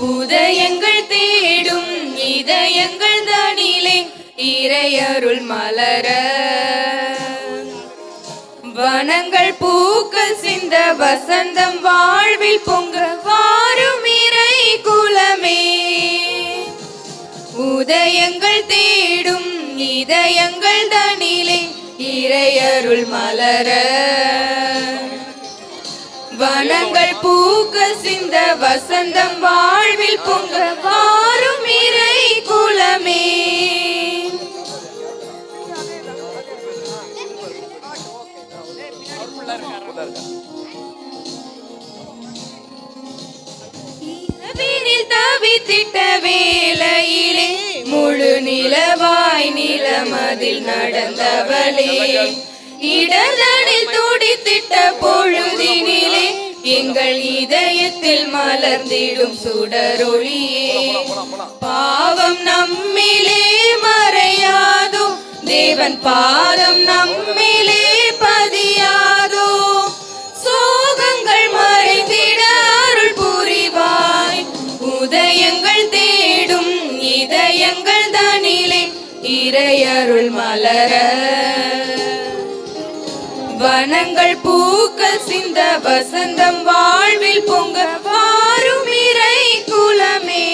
உதயங்கள் தேடும் இதயங்கள் தனிலே இறையருள் மலர வனங்கள் பூக்கள் சிந்த வசந்தம் வாழ்வில் பொங்க வாரும் இறை குலமே. உதயங்கள் தேடும் இதயங்கள் தனிலே இறையருள் மலர வனங்கள் பூக்கள் சிந்த வசந்தம் வாழ்வில் பொங்க வாரும் இறை குலமே. இரவினில் தவித்திட்ட வேளையிலே முழு நிலவாய் நிலமதில் நடந்தவளே, இடர்தனில் துடித்திட்ட பொழுதினிலே எங்கள் இதயத்தில் மலர்ந்திடும் சுடரொளியே. பாவம் நம்மிலே மறையாதோ, தேவன் பாதம் நம்மிலே பதியாதோ, சோகங்கள் மறைந்திட அருள் புரிவாய். உதயங்கள் தேடும் இதயங்கள் தனிலே இறையருள் மலர வனங்கள் பூக்கள் சிந்த வசந்தம் வாழ்வில் பொங்க வாரும் இறை குலமே.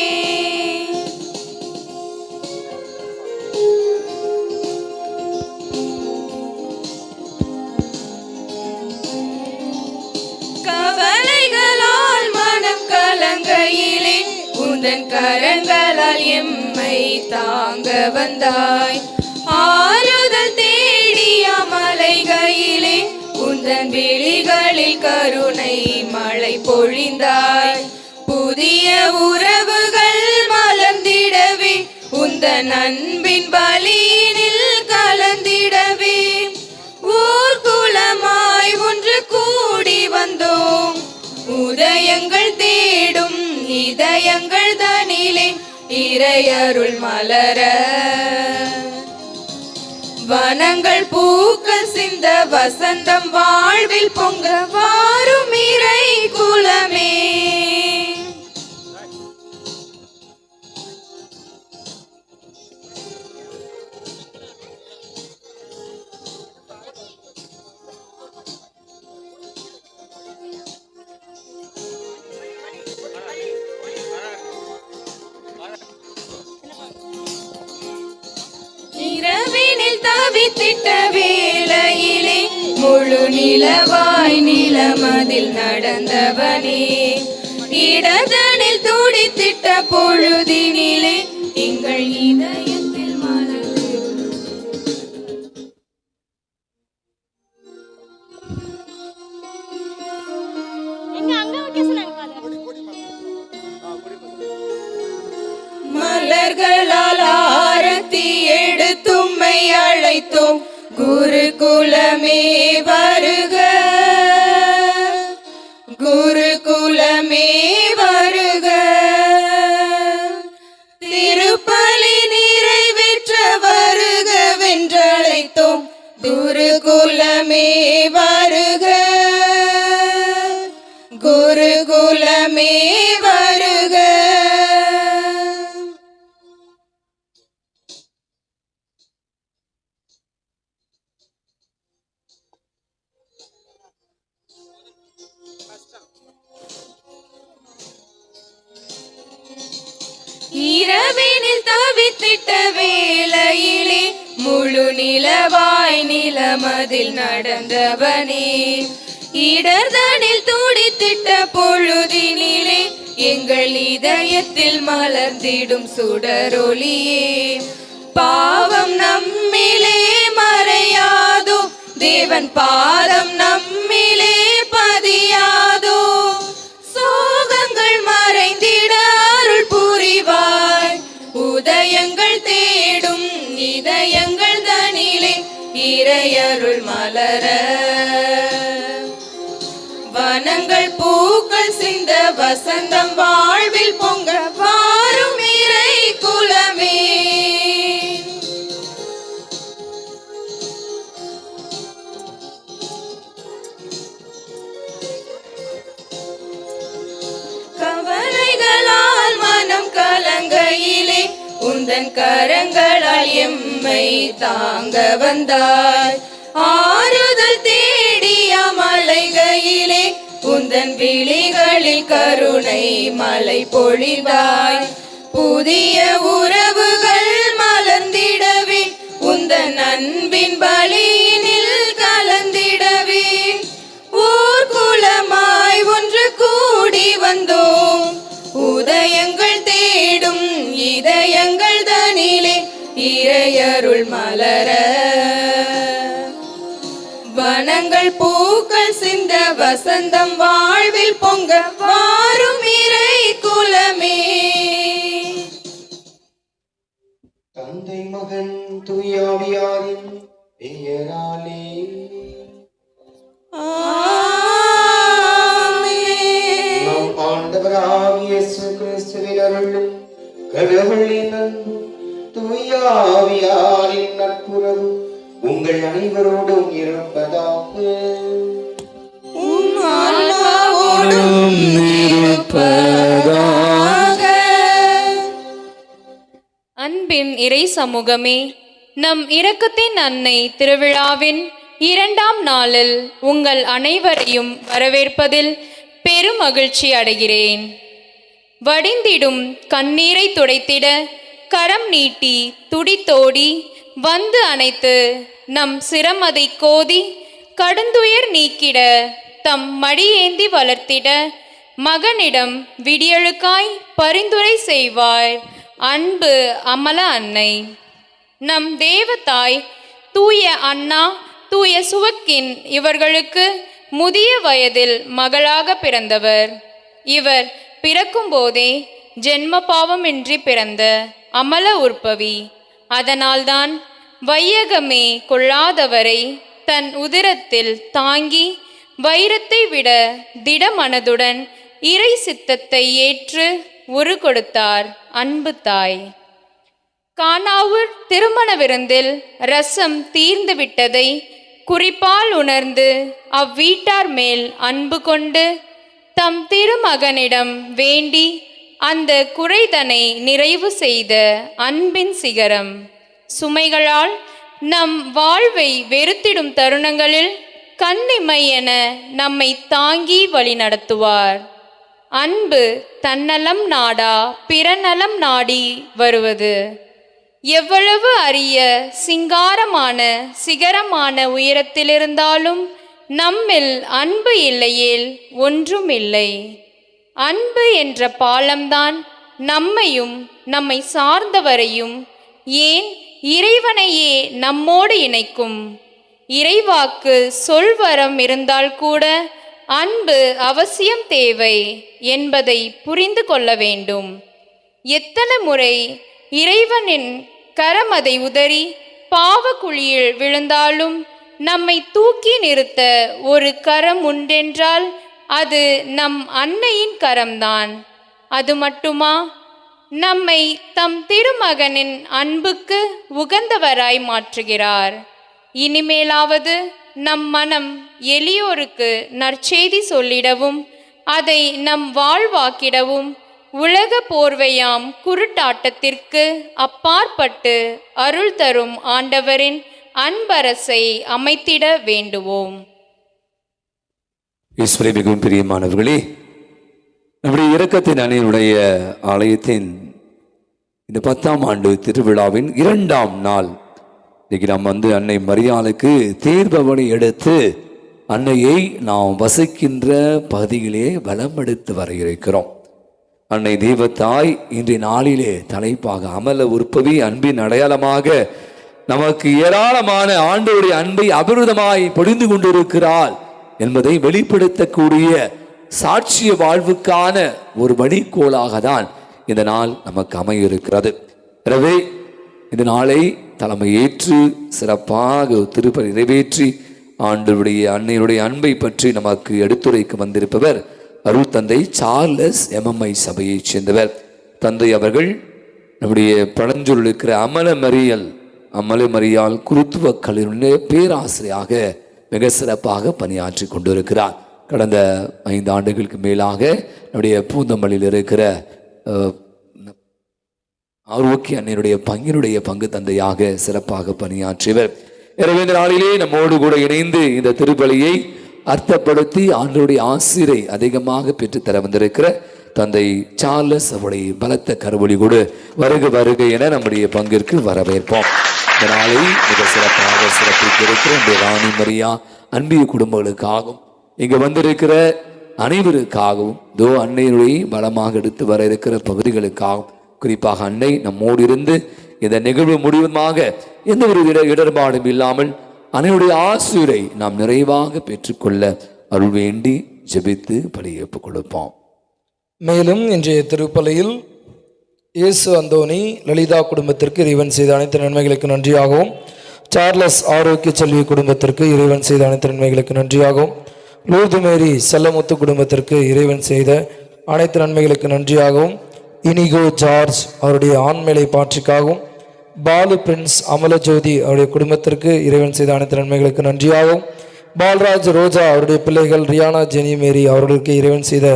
கவலைகளால் மனம் கலங்கையிலே உந்தன் கரங்களால் எம்மை தாங்க வந்தாய். ஆறுதல் தேடிய மலைகளிலே உந்தன் விழிகளில் கருணை மழை பொழிந்தாய். புதிய உறவுகள் மலர்ந்திடவே உந்தன் அன்பின் பலியினில் கலந்திடவே ஊர் குலமாய் ஒன்று கூடி வந்தோம். உதயங்கள் தேடும் இதயங்கள் தனிலே இறையருள் மலர வனங்கள் பூக்கள் சிந்த வசந்தம் வாழ்வில் பொங்க வாரும் இறை குலமே. இரவினில் தவித்திட்ட வேளையிலே முழு நிலவாய் நிலமதில் நடந்தவனே, இடதனில் துடித்திட்ட பொழுதினிலே எங்கள் இதயத்தில் மலர்ந்து மலர்களால் ஆரத்தி எடுத்தும்மை அழைத்தோம். குருகுலமே வருக, குருகுலமே வருக, திருப்பலி நிறைவேற்ற வருக வென்றழைத்தோம். குருகுலமே வருக, குருகுலமே வருக. இரவினில் தவித்திட்ட வேளையிலே முழு நிலவாய் நிலமதில் நடந்தவனே, இடர்தனில் துடித்திட்ட பொழுதினிலே எங்கள் இதயத்தில் மலர்ந்திடும் சுடரொளியே. பாவம் நம்மிலே மறையாதோ, தேவன் பாதம் நம்மிலே பதியாதோ, சோகங்கள் மறைந்திட அருள் புரிவாய். உதயங்கள் தேடும் இதயங்கள் தனிலே இறையருள் மலர வனங்கள் பூக்கள் சிந்த வசந்தம் வாழ்வில் பொங்க வாரும் இறை குலமே. கவலைகளால் உந்தன் கரங்களால் எம்மை தாங்க வந்தாய். ஆறுதல் தேடிய மலைகையிலே உந்தன் விழிகளில் கருணை மலை பொழிந்தாய். புதிய உறவுகள் மலர்ந்திடவே உந்தன் அன்பின் பலியினில் கலந்திடவே ஓர் குலமாய் ஒன்று கூடி வந்தோம். உதயங்கள் தேடும் இதயங்கள் தனிலே இறையருள் மலர வனங்கள் பூக்கள் சிந்த வசந்தம் வாழ்வில் பொங்க வாரும் இறை குலமே. தந்தை மகன் தூயாவியாரின் பெயராலே நம் ஆண்டவராகிய இயேசு கிறிஸ்துவின் அருளும் கடவுளின் அன்பும் தூயாவியாரின் நட்புறவு உங்கள் அனைவரோடும் இருப்பதாக. அன்பின் இறை சமூகமே, நம் இரக்கத்தின் அன்னை திருவிழாவின் 2ஆம் நாளில் உங்கள் அனைவரையும் வரவேற்பதில் பெரும் மகிழ்ச்சி அடைகிறேன். வடிந்திடும் கண்ணீரை துடைத்திட கரம் நீட்டி துடித்தோடி வந்து அணைத்து நம் சிரமதை கோதி கடுந்துயர் நீக்கிட தம் மடியேந்தி வளர்த்திட மகனிடம் விடியழுக்காய் பரிந்துரை செய்வார் அன்பு அமல அன்னை. நம் தேவதாய் தூய அண்ணா தூய சுவக்கின் இவர்களுக்கு முதிய வயதில் மகளாக பிறந்தவர். இவர் பிறக்கும் போதே ஜென்ம பாவமின்றி பிறந்த அமல உற்பவி. அதனால்தான் வையகமே கொள்ளாதவரை தன் உதிரத்தில் தாங்கி வைரத்தை விட திடமனதுடன் இறை சித்தத்தை ஏற்று உரு கொடுத்தார் அன்பு தாய். கானாவூர் திருமண விருந்தில் ரசம் தீர்ந்து விட்டதை குறிப்பால் உணர்ந்து அவ்வீட்டார் மேல் அன்பு கொண்டு தம் திருமகனிடம் வேண்டி அந்த குறைதனை நிறைவு செய்த அன்பின் சிகரம். சுமைகளால் நம் வாழ்வை வெறுத்திடும் தருணங்களில் கண்ணிமை என நம்மை தாங்கி வழி நடத்துவார். அன்பு தன்னலம் நாடா பிறநலம் நாடி வருவது. எவ்வளவு அரிய சிங்காரமான சிகரமான உயரத்திலிருந்தாலும் நம்மில் அன்பு இல்லையேல் ஒன்றும் இல்லை. அன்பு என்ற பாலம்தான் நம்மையும் நம்மை சார்ந்தவரையும் ஏன் இறைவனையே நம்மோடு இணைக்கும். இறைவாக்கு சொல்வரம் இருந்தால் கூட அன்பு அவசியம் தேவை என்பதை புரிந்து கொள்ள வேண்டும். எத்தனை முறை இறைவனின் கரமதை உதறி பாவக்குழியில் விழுந்தாலும் நம்மை தூக்கி நிறுத்த ஒரு கரம் உண்டென்றால் அது நம் அன்னையின் கரம்தான். அது மட்டுமா, நம்மை தம் திருமகனின் அன்புக்கு உகந்தவராய் மாற்றுகிறார். இனிமேலாவது நம் மனம் எளியோருக்கு நற்செய்தி சொல்லிடவும் அதை நம் வாழ்வாக்கிடவும் உலக போர்வையாம் குருட்டாட்டத்திற்கு அப்பாற்பட்டு அருள் தரும் ஆண்டவரின் அன்பரசை அமைத்திட வேண்டுவோம். ஈஸ்வரி மிகவும் பிரியமானவர்களே, நம்முடைய இரக்கத்தின் அன்னையினுடைய ஆலயத்தின் இந்த 10ஆம் ஆண்டு திருவிழாவின் 2ஆம் நாள். இன்னைக்கு நாம் அன்னை மரியாளுக்கு தேர்பவனை எடுத்து அன்னையை நாம் வசிக்கின்ற பகுதியிலே வலம் எடுத்து வர இருக்கிறோம். அன்னை தெய்வத்தாய் இன்றைய நாளிலே தலைப்பாக அமல உற்பவி அன்பின் அடையாளமாக நமக்கு ஏராளமான ஆண்டவருடைய அன்பை அபிருதமாய் பொழிந்து கொண்டிருக்கிறாள் என்பதை வெளிப்படுத்தக்கூடிய சாட்சிய வாழ்வுக்கான ஒரு வழிகோலாக தான் இந்த நாள் நமக்கு அமைய இருக்கிறது. எனவே இந்த நாளை தலைமை ஏற்று சிறப்பாக திருப்பலி நிறைவேற்றி ஆண்டவருடைய அன்னையுடைய அன்பை பற்றி நமக்கு எடுத்துரைக்க வந்திருப்பவர் அருள் தந்தை சார்லஸ் MMI சபையைச் சேர்ந்தவர். தந்தை அவர்கள் நம்முடைய பழஞ்சொல் இருக்கிற அமல மரியாள் குருத்துவ கல்லூரியினுடைய பேராசிரியராக மிக சிறப்பாக பணியாற்றி கொண்டிருக்கிறார். கடந்த 5 ஆண்டுகளுக்கு மேலாக நம்முடைய பூந்தமல்லியில் இருக்கிற ஆரோக்கிய அன்னையுடைய பங்கினுடைய பங்கு தந்தையாக சிறப்பாக பணியாற்றியவர். எனவே இந்த நாளிலே நம்மோடு கூட இணைந்து இந்த திருப்பலியை அர்த்தப்படுத்தி ஆண்டவருடைய ஆசிரை அதிகமாக பெற்றுத்தர வந்திருக்கிற தந்தை சார்லஸ் அவருடைய பலத்த கருவொலி கூட வருக வருக என நம்முடைய பங்கிற்கு வரவேற்போம். இந்த நாளை மிக சிறப்பாக சிறப்பிக்க இருக்கிற இந்த ராணி மரியா அன்பிய குடும்பங்களுக்காகவும் இங்கு வந்திருக்கிற அனைவருக்காகவும் அன்னையுடைய பலமாக எடுத்து வர இருக்கிற பகுதிகளுக்காகவும் குறிப்பாக அன்னை நம்மோடு இருந்து இந்த நிகழ்வு முடிவுமாக எந்த ஒரு இடர்பாடும் இல்லாமல் அன்னையுடைய ஆசிரை நாம் நிறைவாக பெற்றுக்கொள்ள அருள் வேண்டி ஜெபித்து பலியேற்பு கொடுப்போம். மேலும் இன்றைய திருப்பலியில் இயேசு அந்தோனி லலிதா குடும்பத்திற்கு இறைவன் செய்த அனைத்து நன்மைகளுக்கு நன்றியாகவும், சார்லஸ் ஆரோக்கிய செல்வி குடும்பத்திற்கு இறைவன் செய்த அனைத்து நன்மைகளுக்கு நன்றியாகவும், லூர்து மேரி செல்லமுத்து குடும்பத்திற்கு இறைவன் செய்த அனைத்து நன்மைகளுக்கு நன்றியாகவும், இனிகோ ஜார்ஜ் அவருடைய ஆண்மேலை பாற்றிக்காகவும், பாலு பிரின்ஸ் அமலஜோதி அவருடைய குடும்பத்திற்கு இறைவன் செய்த அனைத்து நன்மைகளுக்கு நன்றியாகவும், பால்ராஜ் ரோஜா அவருடைய பிள்ளைகள் ரியானா ஜெனி மேரி அவர்களுக்கு இறைவன் செய்த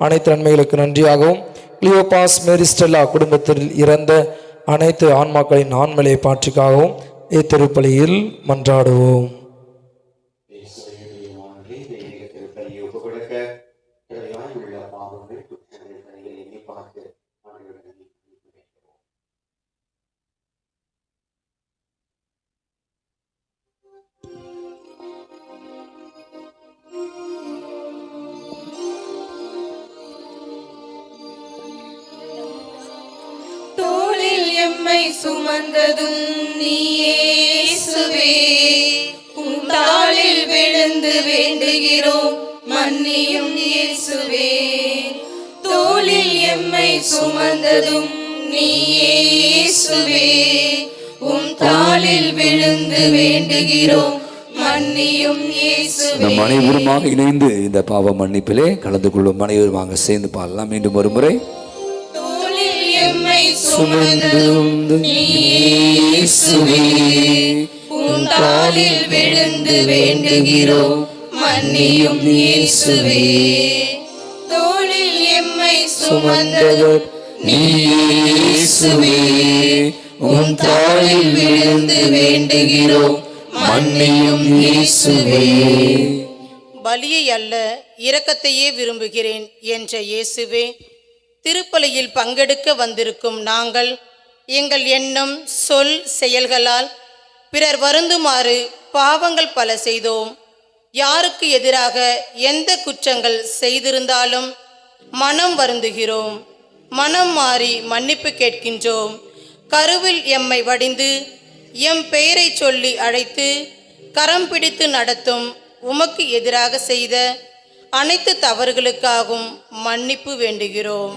அனைத்து நன்மைகளுக்கு நன்றியாகவும், கிளியோபாஸ் மேரி ஸ்டெல்லா குடும்பத்தில் இறந்த அனைத்து ஆன்மாக்களின் ஆண்மலை பாற்றிக்காகவும் இத்திருப்பலியில் மன்றாடுவோம். எம்மை சுமந்ததும் நீயேசுவே, உம் தாளில் விழுந்து வேண்டுகிறோம் மன்னியும் இயேசுவே. தோளில் எம்மை சுமந்ததும் நீயேசுவே, உம் தாளில் விழுந்து வேண்டுகிறோம் மன்னியும் இயேசுவே. நம் அனைவருமாக இணைந்து இந்த பாவ மன்னிப்பிலே கலந்து கொள்ளும் அனைவருமாக சேர்ந்து பாடலாம். மீண்டும் ஒரு முறை. எம்மை சுமந்ததும் இயேசுவே, உம் தாளில் விழுந்து வேண்டுகிறோம் மன்னியும் இயேசுவே. தோளில் எம்மை சுமந்ததும் இயேசுவே, உம் தாளில் விழுந்து வேண்டுகிறோம் மன்னியும் இயேசுவே. பலியை அல்ல இரக்கத்தையே விரும்புகிறேன் என்ற இயேசுவே, திருப்பலியில் பங்கெடுக்க வந்திருக்கும் நாங்கள் எங்கள் எண்ணம் சொல் செயல்களால் பிறர் வருந்துமாறு பாவங்கள் பல செய்தோம். யாருக்கு எதிராக எந்த குற்றங்கள் செய்திருந்தாலும் மனம் வருந்துகிறோம். மனம் மாறி மன்னிப்பு கேட்கின்றோம். கருவில் எம்மை வடிந்து எம் பெயரை சொல்லி அழைத்து கரம் பிடித்து நடத்தும் உமக்கு எதிராக செய்த அனைத்து தவறுகளுக்காகவும் மன்னிப்பு வேண்டுகிறோம்.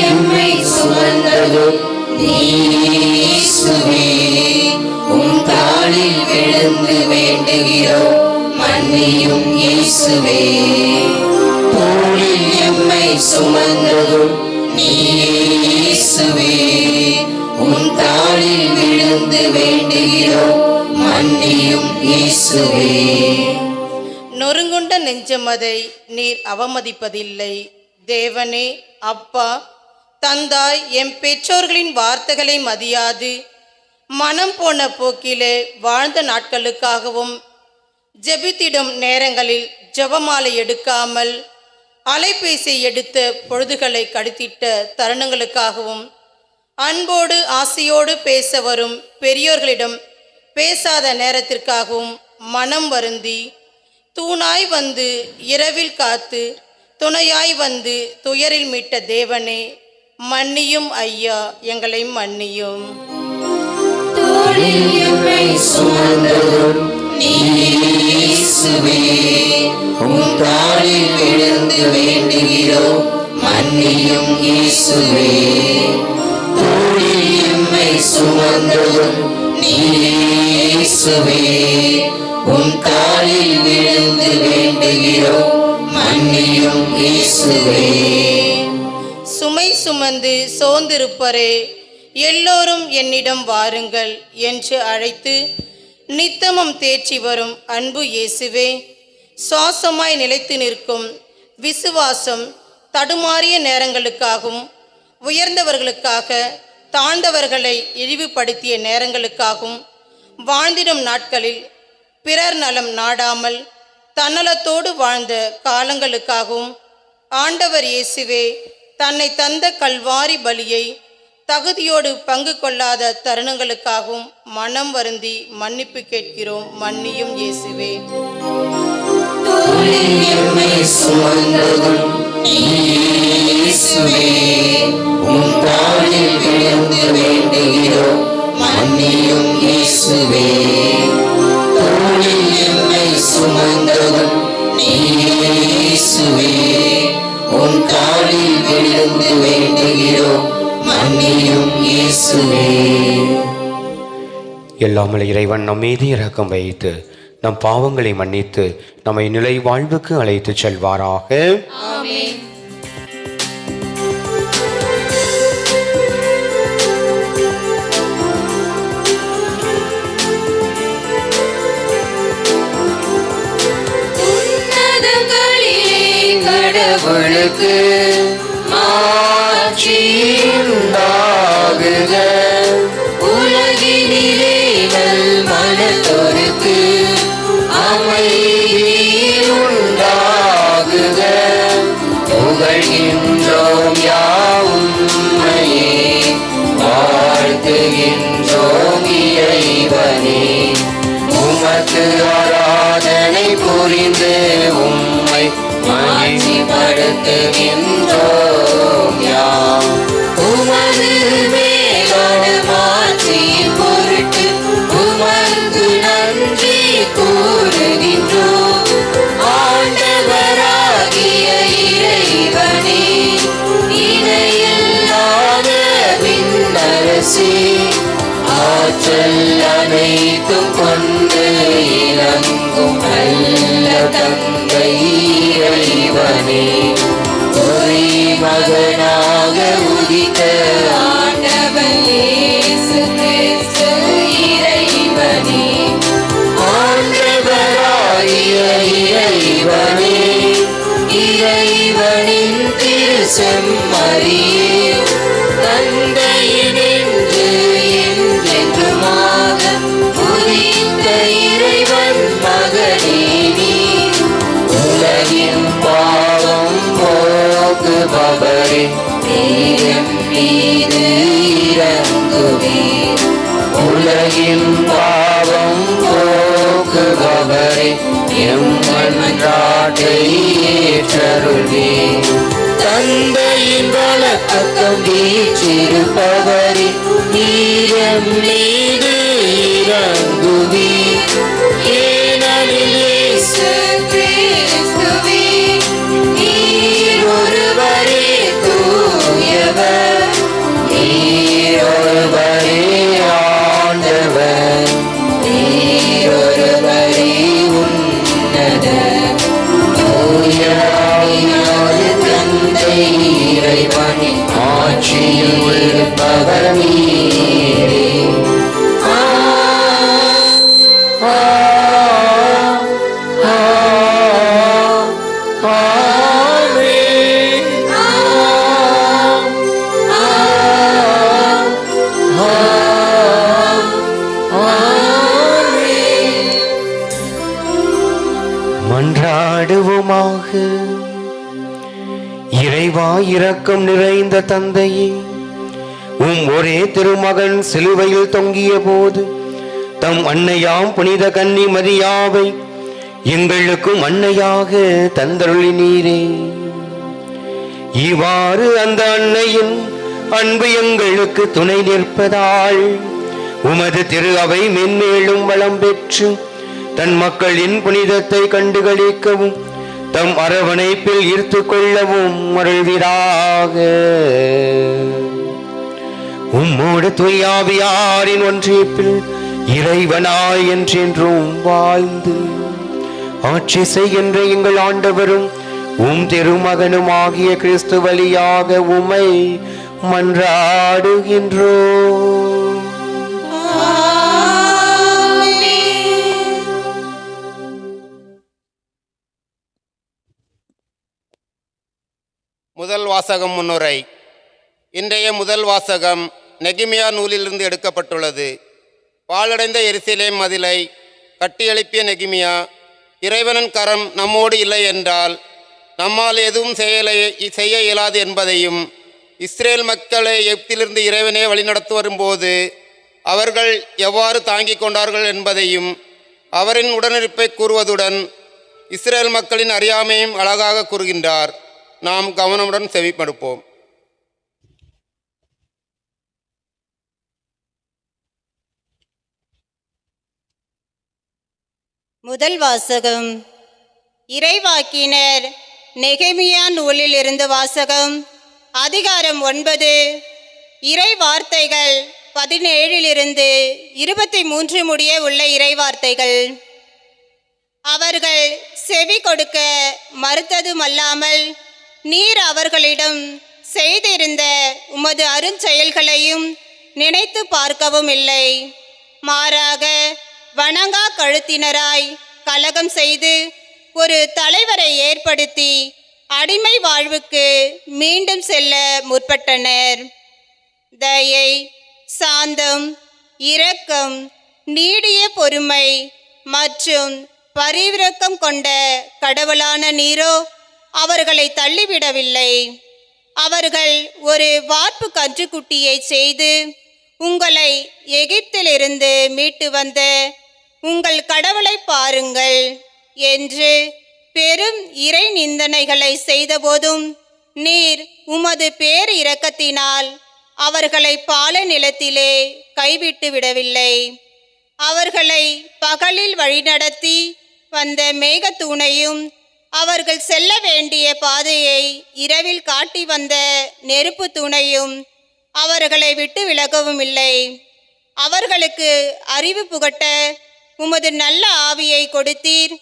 எம்மை சுமந்ததும் இயேசுவே, உம் தாளில் விழுந்து வேண்டுகிறோம் மன்னியும் இயேசுவே. தோளில் எம்மை சுமந்ததும் இயேசுவே, உம் தாளில் விழுந்து வேண்டுகிறோம் மன்னியும் இயேசுவே. நொறுங்குண்ட நெஞ்சமதை நீர் அவமதிப்பதில்லை. தேவனே, அப்பா, தந்தாய், எம் பெற்றோர்களின் வார்த்தைகளை மதியாது மனம் போன போக்கிலே வாழ்ந்த நாட்களுக்காகவும், ஜெபித்திடும் நேரங்களில் ஜெபமாலை எடுக்காமல் அலைபேசி எடுத்த பொழுதுகளை கழித்திட்ட தருணங்களுக்காகவும், அன்போடு ஆசையோடு பேச வரும் பெரியோர்களிடம் பேசாத நேரத்திற்காகவும் மனம் வருந்தி, தூணாய் வந்து இரவில் காத்து துணையாய் வந்து துயரில் மீட்ட தேவனே, மன்னியும் ஐயா, எங்களை மன்னியும். தோளில் எம்மை சுமந்ததும் இயேசுவே, உம் தாளில் விழுந்து வேண்டுகிறோம் மன்னியும் இயேசுவே. தோளில் எம்மை சுமந்ததும் இயேசுவே, உம் தாளில் விழுந்து வேண்டுகிறோம் மன்னியும் இயேசுவே. சுமை சுமந்து சோர்ந்திருப்பரே, எல்லோரும் என்னிடம் வாருங்கள் என்று அழைத்து நித்தமும் தேற்றி வரும் அன்பு இயேசுவே, சுவாசமாய் நிலைத்து நிற்கும் விசுவாசம் தடுமாறிய நேரங்களுக்காகவும், உயர்ந்தவர்களுக்காக தாழ்ந்தவர்களை இழிவுபடுத்திய நேரங்களுக்காகவும் வாழ்ந்திடும் நாட்களில் பிறர் நலம் நாடாமல் தன்னலத்தோடு வாழ்ந்த காலங்களுக்காகவும் ஆண்டவர் இயேசுவே தன்னை தந்த கல்வாரி பலியை தகுதியோடு பங்கு கொள்ளாத தருணங்களுக்காகவும் மனம் வருந்தி மன்னிப்பு கேட்கிறோம். மன்னியும் இயேசுவே. எம்மை சுமந்ததும் இயேசுவே, உம் தாளில் விழுந்து வேண்டுகிறோம். மன்னியும் இயேசுவே. தோளில் எம்மை சுமந்ததும் இயேசுவே, உம் தாளில் விழுந்து வேண்டுகிறோம். மன்னியும் இயேசுவே. எல்லாமல் இறைவன் நம் மீது இரக்கம் வைத்து நம் பாவங்களை மன்னித்து நம்மை நிலை வாழ்வுக்கு அழைத்து செல்வாராக. ஆமென். கடவுளுக்கு மாட்சி உண்டாகுக. உலகினிலே நல் மனத்தோருக்கு அமைதி உண்டாகுக. புகழ்கின்றோம் யாவும்மையே, வாழ்த்துகின்றோம் இறைவனே. உமக்கு ஆராதனை புரிந்து உம்மை மகிழ்ச்சிப்படுத்துகின்றோம் யாம். உமது மேலான மாட்சியின் பொருட்டு உமக்கு நன்றி கூறுகின்றோம். ஆண்டவராகிய இறைவனே, இணையில்லாத விண்ணரசே, ஆற்றல் அனைத்தும் கொண்டு இறங்கும் நல்ல தந்தை இறைவனே, ஒரே மகனாக உதித்த ஆண்டவர் இயேசு கிறிஸ்து இறைவனே, ஆண்டவராகிய இறைவனே, இறைவனின் திருச்செம்மறியே, தந்தையினின்று என்றென்றுமாக உதித்த இறைவன் மகனே நீ, உலகின் பாவம் போக்குபவரே, நீர் மீது இறங்குவே. உலகின் பாவம் போக்குபவரே, எம் மன்றாட்டை ஏற்றருள்வே. தந்தையின் வலப்பக்கம் வீற்றிருப்பவரே, நீர் எம் மீது இறங்குவே. ஏனெனில் இயேசு கிறிஸ்துவே, நீர் ஒருவரே தூயவர், நீர் ஒருவரே ஆண்டவர், நீர் ஒருவரே உன்னதர். தூயாவியாவது தந்தை இறைவனின் ஆட்சியில் இருப்பவர் நீரே. மன்றாடுவோமாக. இறைவா, இரக்கம் நிறைந்த தந்தையே, உம் ஒரே திருமகன் சிலுவையில் தொங்கிய போது தம் அன்னையாம் புனித கன்னி மரியாவை எங்களுக்கும் அன்னையாக தந்தருளினீரே. இவ்வாறு அந்த அன்னையின் அன்பு எங்களுக்கு துணை நிற்பதால் உமது திரு அவை மென்மேலும் வளம் பெற்று தன் மக்களின் புனிதத்தை கண்டுகளிக்கவும் தம் அரவணைப்பில் ஈர்த்து கொள்ளவும் அருள்வீராக. உம்மோடு தூயாவியாரின் ஒன்றியப்பில் இறைவனாய் என்றென்றும் வாழ்ந்து ஆட்சி செய்கின்ற எங்கள் ஆண்டவரும் உம் திருமகனும் ஆகிய கிறிஸ்து வழியாக உம்மை மன்றாடுகின்றோம். முதல் வாசகம் முன்னுரை. இன்றைய முதல் வாசகம் நெகேமியா நூலிலிருந்து எடுக்கப்பட்டுள்ளது. பாழடைந்த எருசலேம் மதிலை கட்டியெழுப்பிய நெகேமியா, இறைவனின் கரம் நம்மோடு இல்லை என்றால் நம்மால் எதுவும் செய்ய இயலாது என்பதையும், இஸ்ரேல் மக்களை எகிப்திலிருந்து இறைவனே வழிநடத்தி வரும்போது அவர்கள் எவ்வாறு தாங்கிக் கொண்டார்கள் என்பதையும் அவரின் உடனிருப்பை கூறுவதுடன் இஸ்ரேல் மக்களின் அறியாமையும் அழகாக கூறுகின்றார். நாம் கவனமுடன் செவிமடுப்போம். முதல் வாசகம் இறைவாக்கினர் நெகேமியா நூலில் இருந்து வாசகம். அதிகாரம் 9, இறை வார்த்தைகள் 17 23 முடிய உள்ள இறை வார்த்தைகள். அவர்கள் செவி கொடுக்க மறுத்ததுமல்லாமல் நீர் அவர்களிடம் செய்திருந்த உமது அருஞ்செயல்களையும் நினைத்து பார்க்கவும் இல்லை. மாறாக வணங்கா கழுத்தினராய் கலகம் செய்து ஒரு தலைவரை ஏற்படுத்தி அடிமை வாழ்வுக்கு மீண்டும் செல்ல முற்பட்டனர். தயை, சாந்தம், இரக்கம், நீடிய பொறுமை மற்றும் பரிவிரக்கம் கொண்ட கடவுளான நீரோ அவர்களை தள்ளிவிடவில்லை. அவர்கள் ஒரு வார்ப்பு கன்றுக்குட்டியை செய்து உங்களை எகிப்திலிருந்து மீட்டு வந்த உங்கள் கடவுளை பாருங்கள் என்று பெரும் இறை நிந்தனைகளை செய்தபோதும் நீர் உமது பேர் இரக்கத்தினால் அவர்களை பாலை நிலத்திலே கைவிட்டு விடவில்லை. அவர்களை பகலில் வழிநடத்தி வந்த மேகத்தூணையும் அவர்கள் செல்ல வேண்டிய பாதையை இரவில் காட்டி வந்த நெருப்பு தூணையும் அவர்களை விட்டு விலகவும் இல்லை. அவர்களுக்கு அறிவு புகட்ட உமது நல்ல ஆவியை கொடுத்தீர்.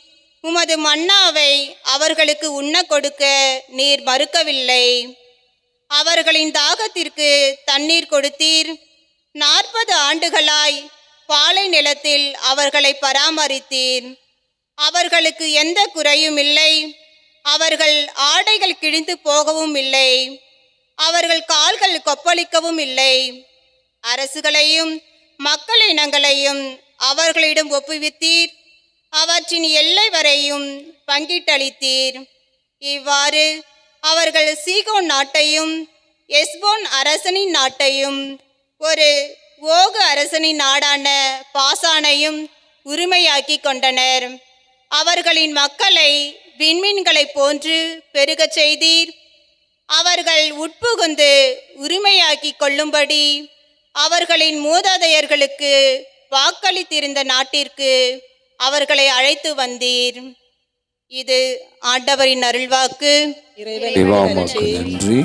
உமது மன்னாவை அவர்களுக்கு உண்ண கொடுக்க நீர் மறுக்கவில்லை. அவர்களின் தாகத்திற்கு தண்ணீர் கொடுத்தீர். 40 ஆண்டுகளாய் பாலை நிலத்தில் அவர்களை பராமரித்தீர். அவர்களுக்கு எந்த குறையும் இல்லை. அவர்கள் ஆடைகள் கிழிந்து போகவும் இல்லை. அவர்கள் கால்கள் கொப்பளிக்கவும் இல்லை. அரசுகளையும் மக்கள் இனங்களையும் அவர்களிடம் ஒப்புவித்தீர். அவற்றின் எல்லை வரையும் பங்கிட்டளித்தீர். இவ்வாறு அவர்கள் சீகோன் நாட்டையும் எஸ்போன் அரசனின் நாட்டையும் ஒரு ஓகு அரசனின் நாடான பாசானையும் உரிமையாக்கி கொண்டனர். அவர்களின் மக்களை விண்மீன்களைப் போன்று பெருகச் செய்தீர். அவர்கள் உட்புகுந்து உரிமையாக்கி கொள்ளும்படி அவர்களின் மூதாதையர்களுக்கு வாக்களித்திருந்த நாட்டிற்கு அவர்களை அழைத்து வந்தீர். இது ஆண்டவரின் அருள்வாக்கு. இறைவாவுக்கு நன்றி.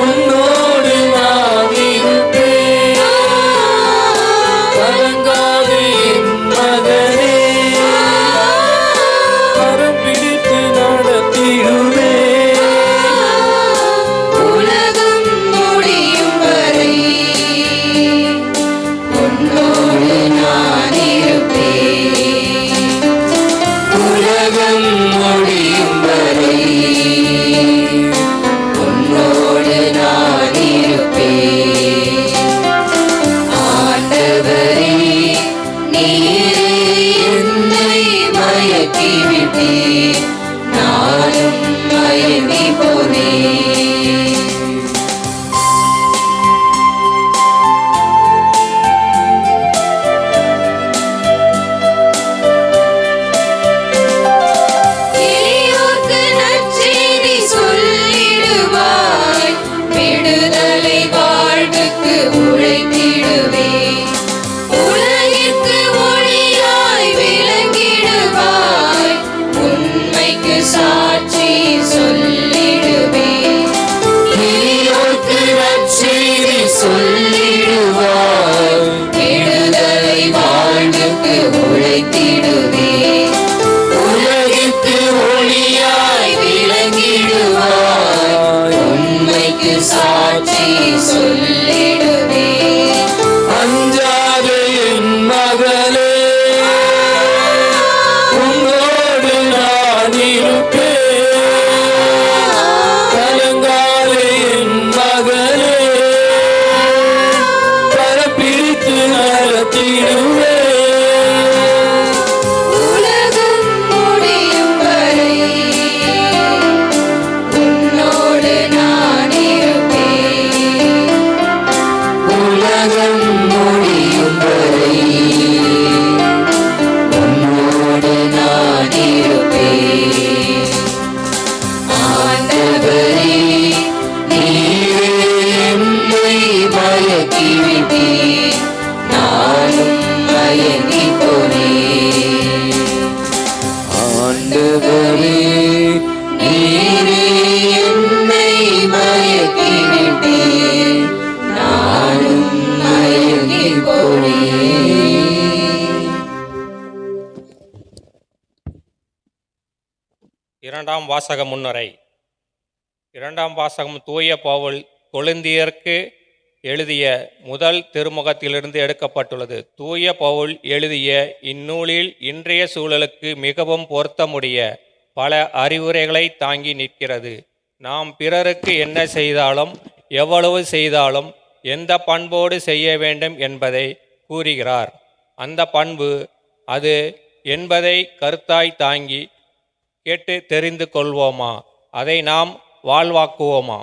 உன்னோடு நான் இருப்பேன். சொல்லிடுவாய், விடுதலை வாழ்வுக்கு உழைத்திடுவே. உலகிற்கு ஒளியாய் விளங்கிடுவாய், உண்மைக்கு சாட்சி சொல்லிடுவே. அஞ்சாதே என் மகளே, உன்னோடு நான் இருப்பேன். கலங்காதே என் மகளே, கரப்பிடித்து நடத்திடுவேன். உலகம் முடியும் வரை உன்னோடு நான் இருப்பேன். உலகம் முடியும் வரை உன்னோடு நான் இருப்பேன். ஆண்டவரே, நீரே என்னை மயக்கிவிட்டீர், நானும் மயங்கி போனேன். ஆண்டவரே, நீரே என்னை மயக்கிவிட்டீர், நானும் மயங்கி போனேன். இரண்டாம் வாசக முன்னுரை. இரண்டாம் வாசகம் தூய பவுல் கொரிந்தியருக்கு எழுதிய முதல் திருமுகத்திலிருந்து எடுக்கப்பட்டுள்ளது. தூய பவுல் எழுதிய இந்நூலில் இன்றைய சூழலுக்கு மிகவும் பொருத்தமுடைய பல அறிவுரைகளை தாங்கி நிற்கிறது. நாம் பிறருக்கு என்ன செய்தாலும் எவ்வளவு செய்தாலும் எந்த பண்போடு செய்ய வேண்டும் என்பதை கூறுகிறார். அந்த பண்பு அது என்பதை கருத்தாய் தாங்கி கேட்டு தெரிந்து கொள்வோமா? அதை நாம் வாழ்வாக்குவோமா?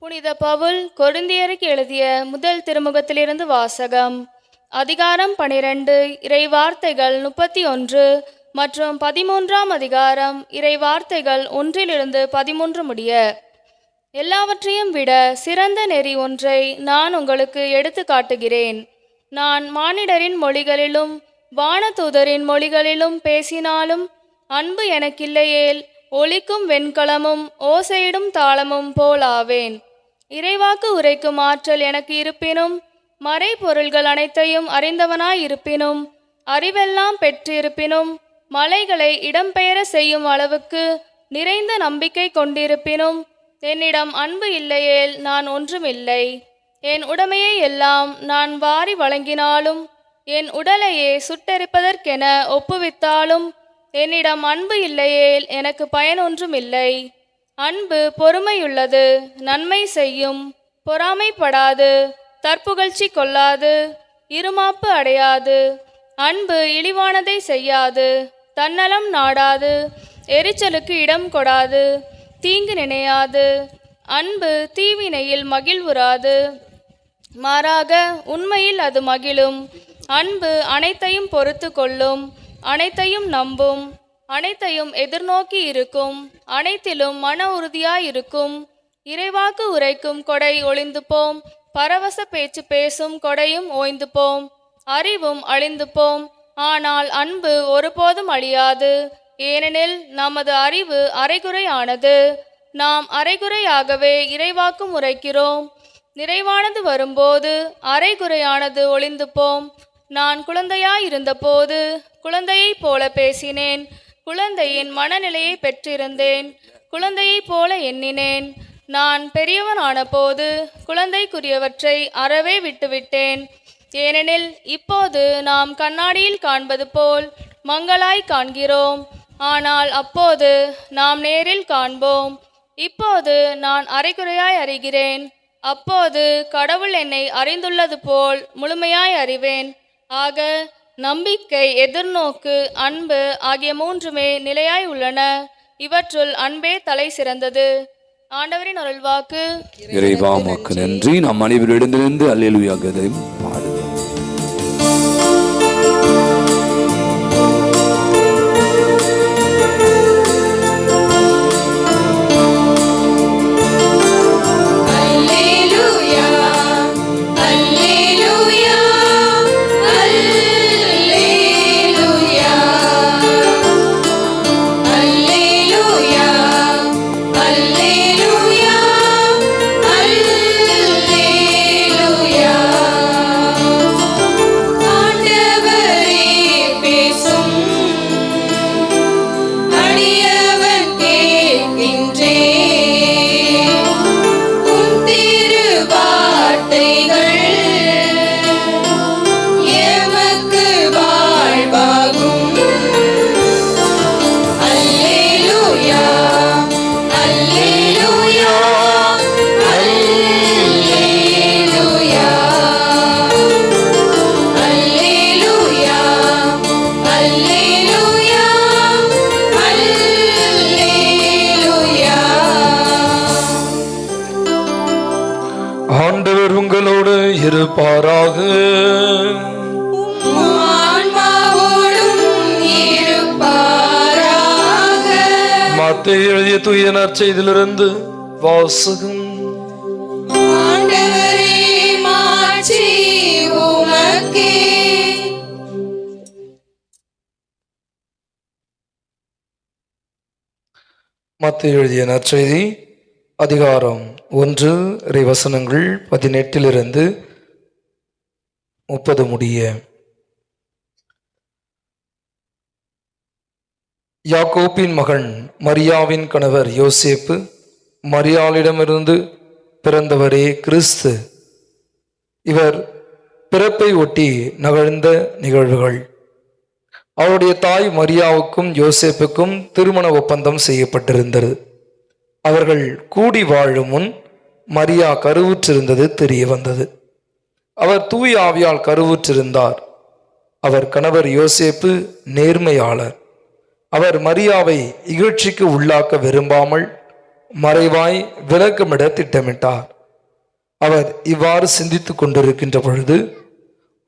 புனித பவுல் கொரிந்தியருக்கு எழுதிய முதல் திருமுகத்திலிருந்து வாசகம். அதிகாரம் 12, இறைவார்த்தைகள் 31 மற்றும் 13ஆம் அதிகாரம் இறைவார்த்தைகள் 1-13 முடிய. எல்லாவற்றையும் விட சிறந்த நெறி ஒன்றை நான் உங்களுக்கு எடுத்து காட்டுகிறேன். நான் மானிடரின் மொழிகளிலும் வானதூதரின் மொழிகளிலும் பேசினாலும் அன்பு எனக்கில்லையேல் ஒலிக்கும் வெண்கலமும் ஓசையிடும் தாளமும் போலாவேன். இறைவாக்கு உரைக்கும் ஆற்றல் எனக்கு இருப்பினும், மறைபொருள்கள் அனைத்தையும் அறிந்தவனாய் இருப்பினும், அறிவெல்லாம் பெற்றிருப்பினும், மலைகளை இடம்பெயர செய்யும் அளவுக்கு நிறைந்த நம்பிக்கை கொண்டிருப்பினும், என்னிடம் அன்பு இல்லையேல் நான் ஒன்றுமில்லை. என் உடைமையை எல்லாம் நான் வாரி வழங்கினாலும், என் உடலையே சுட்டெரிப்பதற்கென ஒப்புவித்தாலும், என்னிடம் அன்பு இல்லையேல் எனக்கு பயனொன்றுமில்லை. அன்பு பொறுமையுள்ளது, நன்மை செய்யும், பொறாமைப்படாது, தற்புகழ்ச்சி கொள்ளாது, இருமாப்பு அடையாது. அன்பு இழிவானதை செய்யாது, தன்னலம் நாடாது, எரிச்சலுக்கு இடம் கொடாது, தீங்கு நினையாது. அன்பு தீவினையில் மகிழ்வுறாது, மாறாக உண்மையில் அது மகிழும். அன்பு அனைத்தையும் பொறுத்து கொள்ளும், அனைத்தையும் நம்பும், அனைத்தையும் எதிர்நோக்கி இருக்கும், அனைத்திலும் மன உறுதியாயிருக்கும். இறைவாக்கு உரைக்கும் கொடை ஒளிந்து போம், பரவச பேச்சு பேசும் கொடையும் ஓய்ந்து போம், அறிவும் அழிந்து போம். ஆனால் அன்பு ஒருபோதும் அழியாது. ஏனெனில் நமது அறிவு அரைகுறையானது. நாம் அரைகுறையாகவே இறைவாக்கும் உரைக்கிறோம். நிறைவானது வரும்போது அரைகுறையானது ஒளிந்து போம். நான் குழந்தையாயிருந்தபோது குழந்தையைப் போல பேசினேன், குழந்தையின் மனநிலையை பெற்றிருந்தேன், குழந்தையைப் போல எண்ணினேன். நான் பெரியவனான போது குழந்தைக்குரியவற்றை அறவே விட்டுவிட்டேன். ஏனெனில் இப்போது நாம் கண்ணாடியில் காண்பது போல் மங்களாய் காண்கிறோம், ஆனால் அப்போது நாம் நேரில் காண்போம். இப்போது நான் அரைகுறையாய் அறிகிறேன், அப்போது கடவுள் என்னை அறிந்துள்ளது போல் முழுமையாய் அறிவேன். ஆக நம்பிக்கை, எதிர்நோக்கு, அன்பு ஆகிய மூன்றுமே நிலையாய் உள்ளன. இவற்றுள் அன்பே தலை சிறந்தது. ஆண்டவரின் அருள்வாக்கு. இறைவா உமக்கு நன்றி. நாம் அனைவரும் எழுந்திருந்து அல்லேலூயா கீதம் பாடுவோம். Alleluia, இருப்பாராக. மத்தேயு எழுதிய தூய நற்செய்தியிலிருந்து வாசகம். மத்தேயு எழுதிய நற்செய்தி அதிகாரம் 1 இறைவசனங்கள் 18 30 முடிய. யாக்கோப்பின் மகன் மரியாவின் கணவர் யோசேப்பு, மரியாளிடமிருந்து பிறந்தவரே கிறிஸ்து. இவர் பிறப்பை ஒட்டி நிகழ்ந்த நிகழ்வுகள். அவருடைய தாய் மரியாவுக்கும் யோசேப்புக்கும் திருமண ஒப்பந்தம் செய்யப்பட்டிருந்தது. அவர்கள் கூடி வாழும் முன் மரியா கருவுற்றிருந்தது தெரிய வந்தது. அவர் தூய ஆவியால் கருவுற்றிருந்தார். அவர் கணவர் யோசேப்பு நேர்மையாளர். அவர் மரியாவை இகழ்ச்சிக்கு உள்ளாக்க விரும்பாமல் மறைவாய் விலக்கமிட திட்டமிட்டார். அவர் இவ்வாறு சிந்தித்துக் கொண்டிருக்கின்ற பொழுது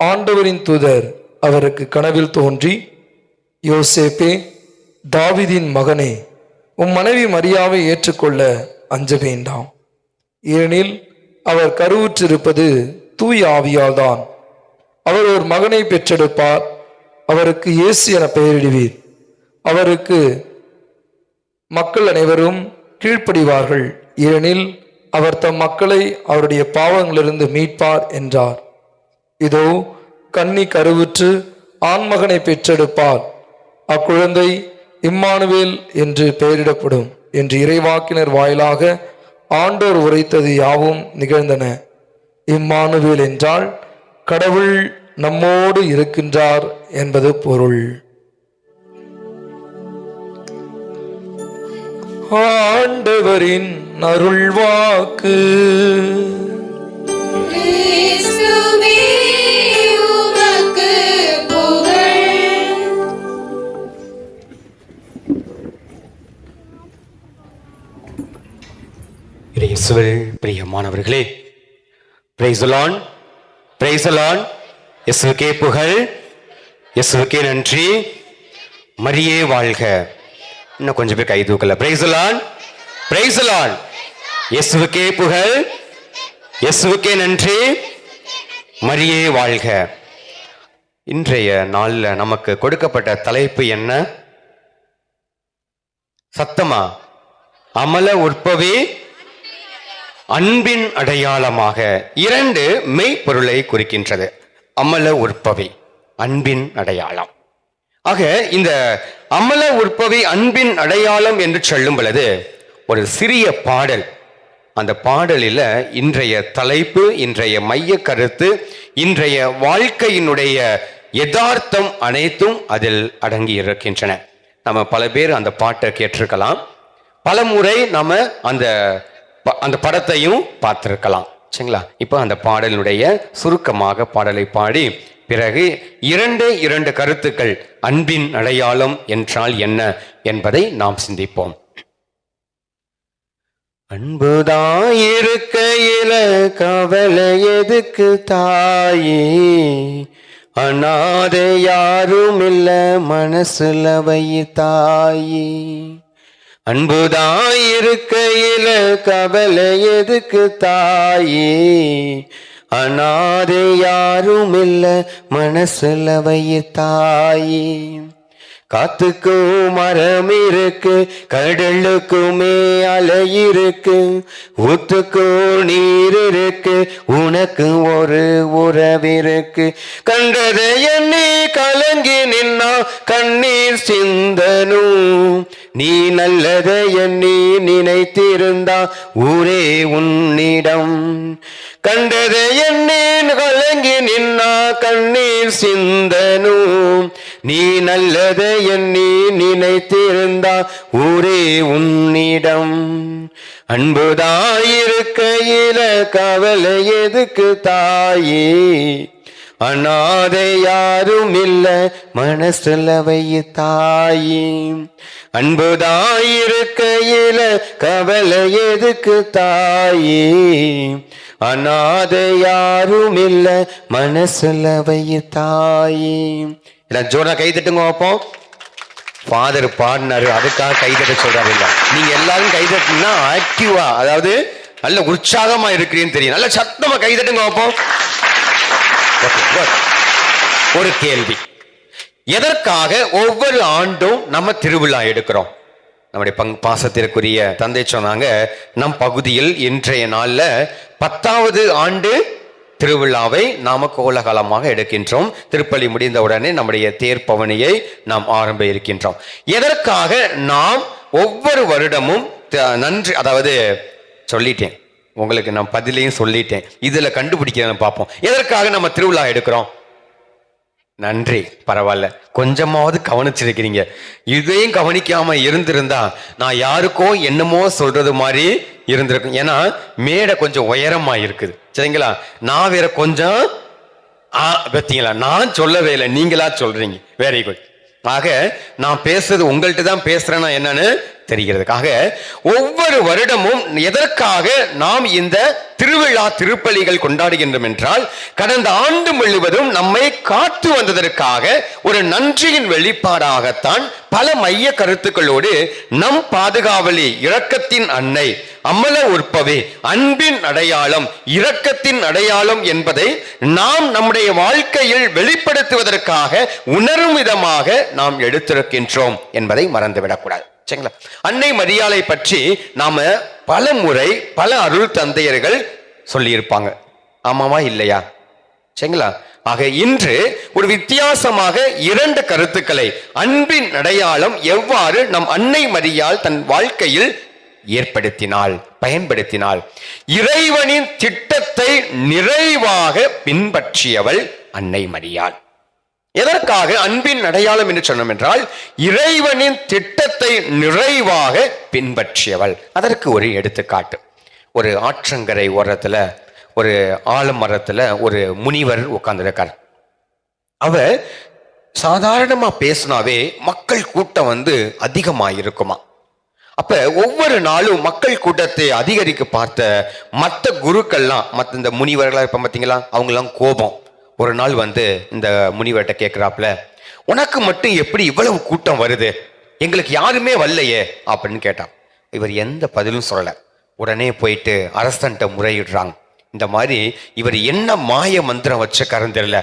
ஆண்டவரின் தூதர் அவருக்கு கனவில் தோன்றி, யோசேப்பே, தாவீதின் மகனே, உம் மனைவி மரியாவை ஏற்றுக்கொள்ள அஞ்ச வேண்டாம். ஏனெனில் அவர் கருவுற்றிருப்பது தூய ஆவியால் தான். அவர் ஒரு மகனை பெற்றெடுப்பார். அவருக்கு இயேசு என பெயரிடுவீர். அவருக்கு மக்கள் அனைவரும் கீழ்ப்படிவார்கள். ஏனெனில் அவர் தம் மக்களை அவருடைய பாவங்களிலிருந்து மீட்பார் என்றார். இதோ கன்னி கருவுற்று ஆண்மகனை பெற்றெடுப்பார். அக்குழந்தை இம்மானுவேல் என்று பெயரிடப்படும் என்று இறைவாக்கினர் வாயிலாக ஆண்டோர் உரைத்தது யாவும் நிகழ்ந்தன. இம்மானுவேல் என்றால் கடவுள் நம்மோடு இருக்கின்றார் என்பது பொருள். ஆண்டவரின் அருள்வாக்கு. இயேசுவில் பிரியமானவர்களே, praise the lord, praise the lord. இயேசுவுக்கே புகழ், இயேசுவுக்கே நன்றி. மரியே வாழ்க. இன்னும் கொஞ்சம் பேர் கை தூக்கல. Praise the lord, praise the lord. இயேசுவுக்கே புகழ், இயேசுவுக்கே நன்றி. மரியே வாழ்க. இன்றைய நாள்ல நமக்கு கொடுக்கப்பட்ட தலைப்பு என்ன? சத்தமா? அமல உற்பவி அன்பின் அடையாளமாக. 2 மெய்ப்பொருளை குறிக்கின்றது. அமல உற்பவி அன்பின் அடையாளம். ஆக இந்த அமல உற்பவி அன்பின் அடையாளம் என்று சொல்லும் பொழுது ஒரு சிறிய பாடல். அந்த பாடலில் இன்றைய தலைப்பு, இன்றைய மைய கருத்து, இன்றைய வாழ்க்கையினுடைய யதார்த்தம் அனைத்தும் அதில் அடங்கி இருக்கின்றன. நம்ம பல பேர் அந்த பாட்டை கேட்டிருக்கலாம். பல முறை நம்ம அந்த படத்தையும் பார்த்திருக்கலாம். சரிங்களா? இப்போ அந்த பாடலினுடைய சுருக்கமாக பாடலை பாடி பிறகு 2 கருத்துக்கள் அன்பின் அடையாளம் என்றால் என்ன என்பதை நாம் சிந்திப்போம். அன்புதாயிருக்கையில கவலை எதுக்கு தாயே, அநாதை யாரும் இல்ல மனசுல வை தாயே. அன்புதாயிருக்கையில கவலை எதுக்கு தாயே, அநாதை யாரும் இல்ல மனசுல வை தாயே. காத்துக்கும் மரம் இருக்கு, கடலுக்குமே அலை இருக்கு, ஊத்துக்கும் நீர் இருக்கு, உனக்கு ஒரு உறவிருக்கு. கண்டதை எண்ணி கலங்கி நின்னா கண்ணீர் சிந்தனும், நீ நல்லதை எண்ணி நினைத்திருந்தா ஊரே உன்னிடம். கண்டதை எண்ணி கலங்கி நின்னா கண்ணீர் சிந்தனும், நீ நல்லதை எண்ணி நினைத்திருந்தா ஊரே உன்னிடம். அன்புதாயிருக்கையில கவலை எதுக்கு தாயே, அநாதை யாரும் இல்ல மனசுல வை தாயே. அன்புதாயிருக்கையில கவலை எதுக்கு தாயே, அநாத யாரும் இல்ல மனசுல வைய தாயே. எல்லாம் ஜோரா கை தட்டுங்க பார்ப்போம். ஃபாதர் பாடினாரு, அதுக்காக கைதட்ட சொல்றாரு. இல்ல நீங்க எல்லாரும் கைதட்டினா ஆக்டிவா, அதாவது நல்ல உற்சாகமா இருக்கிறீன்னு தெரியும். நல்ல சத்தமா கைதட்டுங்க பார்ப்போம். ஒரு கேள்வி, எதற்காக ஒவ்வொரு ஆண்டும் நம்ம திருவிழா எடுக்கிறோம்? நம்முடைய பாசத்திற்குரிய தந்தை சொன்னாங்க, நம் பகுதியில் இன்றைய நாள்ல 10வது ஆண்டு திருவிழாவை நாம கோலாகலமாக எடுக்கின்றோம். திருப்பலி முடிந்தவுடனே நம்முடைய தேர்பவனியை நாம் ஆரம்ப இருக்கின்றோம். எதற்காக நாம் ஒவ்வொரு வருடமும் நன்றி, அதாவது சொல்லிட்டேன் உங்களுக்கு, நான் பதிலையும் சொல்லிட்டேன், இதுல கண்டுபிடிக்கிறேன்னு பார்ப்போம். எதற்காக நம்ம திருவிழா எடுக்கிறோம்? நன்றி, பரவாயில்ல, கொஞ்சமாவது கவனிச்சிருக்கிறீங்க. இதையும் கவனிக்காம இருந்திருந்தா நான் யாருக்கோ என்னமோ சொல்றது மாதிரி இருந்திருக்கும். ஏன்னா மேடை கொஞ்சம் உயரமா இருக்குது, சரிங்களா? நான் வேற கொஞ்சம் பார்த்தீங்களா, நான் சொல்லவே இல்லை, நீங்களா சொல்றீங்க. Very good. ஆக நான் பேசுறது உங்கள்கிட்ட தான் பேசுறேன்னா என்னன்னு தெரிகிறதுக்காக ஒவ்வொரு வருடமும் எதற்காக நாம் இந்த திருவிழா திருப்பலிகள் கொண்டாடுகின்றோம் என்றால், கடந்த ஆண்டு முழுவதும் நம்மை காத்து வந்ததற்காக ஒரு நன்றியின் வெளிப்பாடாகத்தான் பல மைய கருத்துக்களோடு நம் பாதுகாவலி இரக்கத்தின் அன்னை அமல உற்பவே அன்பின் அடையாளம், இரக்கத்தின் அடையாளம் என்பதை நாம் நம்முடைய வாழ்க்கையில் வெளிப்படுத்துவதற்காக உணரும் விதமாக நாம் எடுத்திருக்கின்றோம் என்பதை மறந்துவிடக்கூடாது, சரிங்களா? அன்னை மரியாளை பற்றி நாம பல முறை பல அருள் தந்தையர்கள் சொல்லியிருப்பாங்க, ஆமாவா இல்லையா? சரிங்களா? ஆக இன்று ஒரு வித்தியாசமாக 2 கருத்துக்களை, அன்பின் அடையாளம் எவ்வாறு நம் அன்னை மரியாள் தன் வாழ்க்கையில் ஏற்படுத்தினாள், பயன்படுத்தினாள். இறைவனின் திட்டத்தை நிறைவாக பின்பற்றியவள் அன்னை மரியாள். எதற்காக அன்பின் அடையாளம் என்று சொன்னோம் என்றால், இறைவனின் திட்டத்தை நிறைவாக பின்பற்றியவள். அதற்கு ஒரு எடுத்துக்காட்டு, ஒரு ஆற்றங்கரை ஓரத்துல ஒரு ஆலமரத்துல ஒரு முனிவர் உட்கார்ந்துருக்கார். அவர் சாதாரணமா பேசினாவே மக்கள் கூட்டம் அதிகமாயிருக்குமா. அப்ப ஒவ்வொரு நாளும் மக்கள் கூட்டத்தை அதிகரிக்க பார்த்த மற்ற குருக்கள்லாம், மற்ற இந்த முனிவர்களா இருப்ப பார்த்தீங்களா, அவங்கெல்லாம் கோபம். ஒரு நாள் இந்த முனிவர்கிட்ட கேட்கிறாப்புல, உனக்கு மட்டும் எப்படி இவ்வளவு கூட்டம் வருது, எங்களுக்கு யாருமே வரலையே அப்படின்னு கேட்டான். இவர் எந்த பதிலும் சொல்லல. உடனே போயிட்டு அரசன்ட்ட முறையிடுறாங்க. இந்த மாதிரி இவர் என்ன மாய மந்திரம் வச்ச கறந்திரல,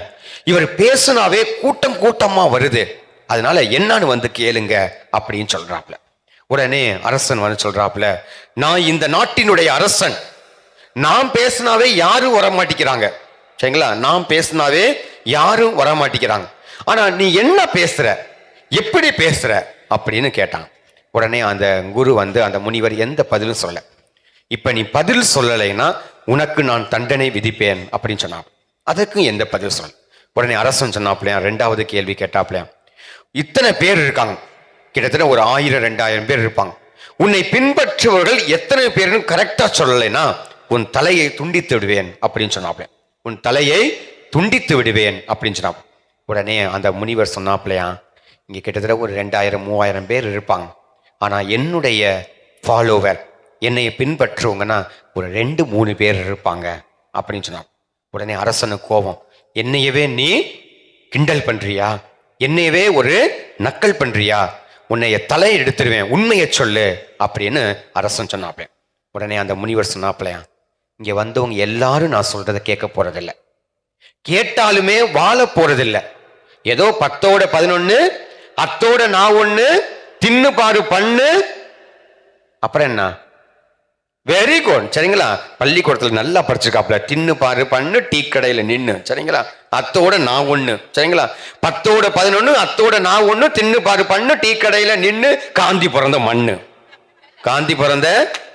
இவர் பேசுனாவே கூட்டம் கூட்டமா வருது, அதனால என்னன்னு கேளுங்க அப்படின்னு சொல்றாப்புல. உடனே அரசன் சொல்றாப்புல, நான் இந்த நாட்டினுடைய அரசன், நான் பேசினாவே யாரும் வரமாட்டிக்கிறாங்க, சரிங்களா? நான் பேசினாவே யாரும் வரமாட்டிக்கிறாங்க, ஆனா நீ என்ன பேசுற, எப்படி பேசுற அப்படின்னு கேட்டான். உடனே அந்த குரு அந்த முனிவர் எந்த பதிலும் சொல்ல. இப்ப நீ பதில் சொல்லலைன்னா உனக்கு நான் தண்டனை விதிப்பேன் அப்படின்னு சொன்னான். அதுக்கும் எந்த பதில் சொல்ல. உடனே அரசன் சொன்னாப்லையா, 2வது கேள்வி கேட்டாப்லையா, இத்தனை பேர் இருக்காங்க, கிட்டத்தட்ட ஒரு 1000-2000 பேர் இருப்பாங்க, உன்னை பின்பற்றுபவர்கள் எத்தனை பேருன்னு கரெக்டா சொல்லலைன்னா உன் தலையை துண்டித்து விடுவேன் அப்படின்னு சொன்னாப்ல. உன் தலையை துண்டித்து விடுவேன் அப்படின்னு சொன்னாப். உடனே அந்த முனிவர் சொன்னாப்லையா, இங்க கிட்டத்தட்ட ஒரு 2000-3000 பேர் இருப்பாங்க, ஆனா என்னுடைய ஃபாலோவர், என்னைய பின்பற்றுவங்கன்னா ஒரு 2-3 பேர் இருப்பாங்க அப்படின்னு சொன்னான். உடனே அரசனுக்கு கோபம், என்னையவே நீ கிண்டல் பண்றியா, என்னையவே ஒரு நக்கல் பண்றியா, உன்னைய தலையை எடுத்துருவேன், உண்மையை சொல்லு அப்படின்னு அரசன் சொன்னாப்ல. உடனே அந்த முனிவர் சொன்னாப்லையா, இங்க வந்தவங்க எல்லாரும் நான் சொல்றதை கேட்க போறதில்ல, கேட்டாலுமே வாழ போறதில்லை. ஏதோ 10ஓட 11 அத்தோட நான் 1 தின்னு பாரு பண்ணு, அப்புறம் என்ன, வெரி குட், சரிங்களா? பள்ளிக்கூடத்துல நல்லா படிச்சிருக்காப்ல, தின்னு பாரு பண்ணு டீ கடையில நின்னு, சரிங்களா? அத்தோட நான் 1, சரிங்களா? 10ஓட 11 அத்தோட நான் 1 தின்னு பாரு பண்ணு டீ கடையில நின்னு, காந்தி பிறந்த மண்ணு, காந்தி பிறந்த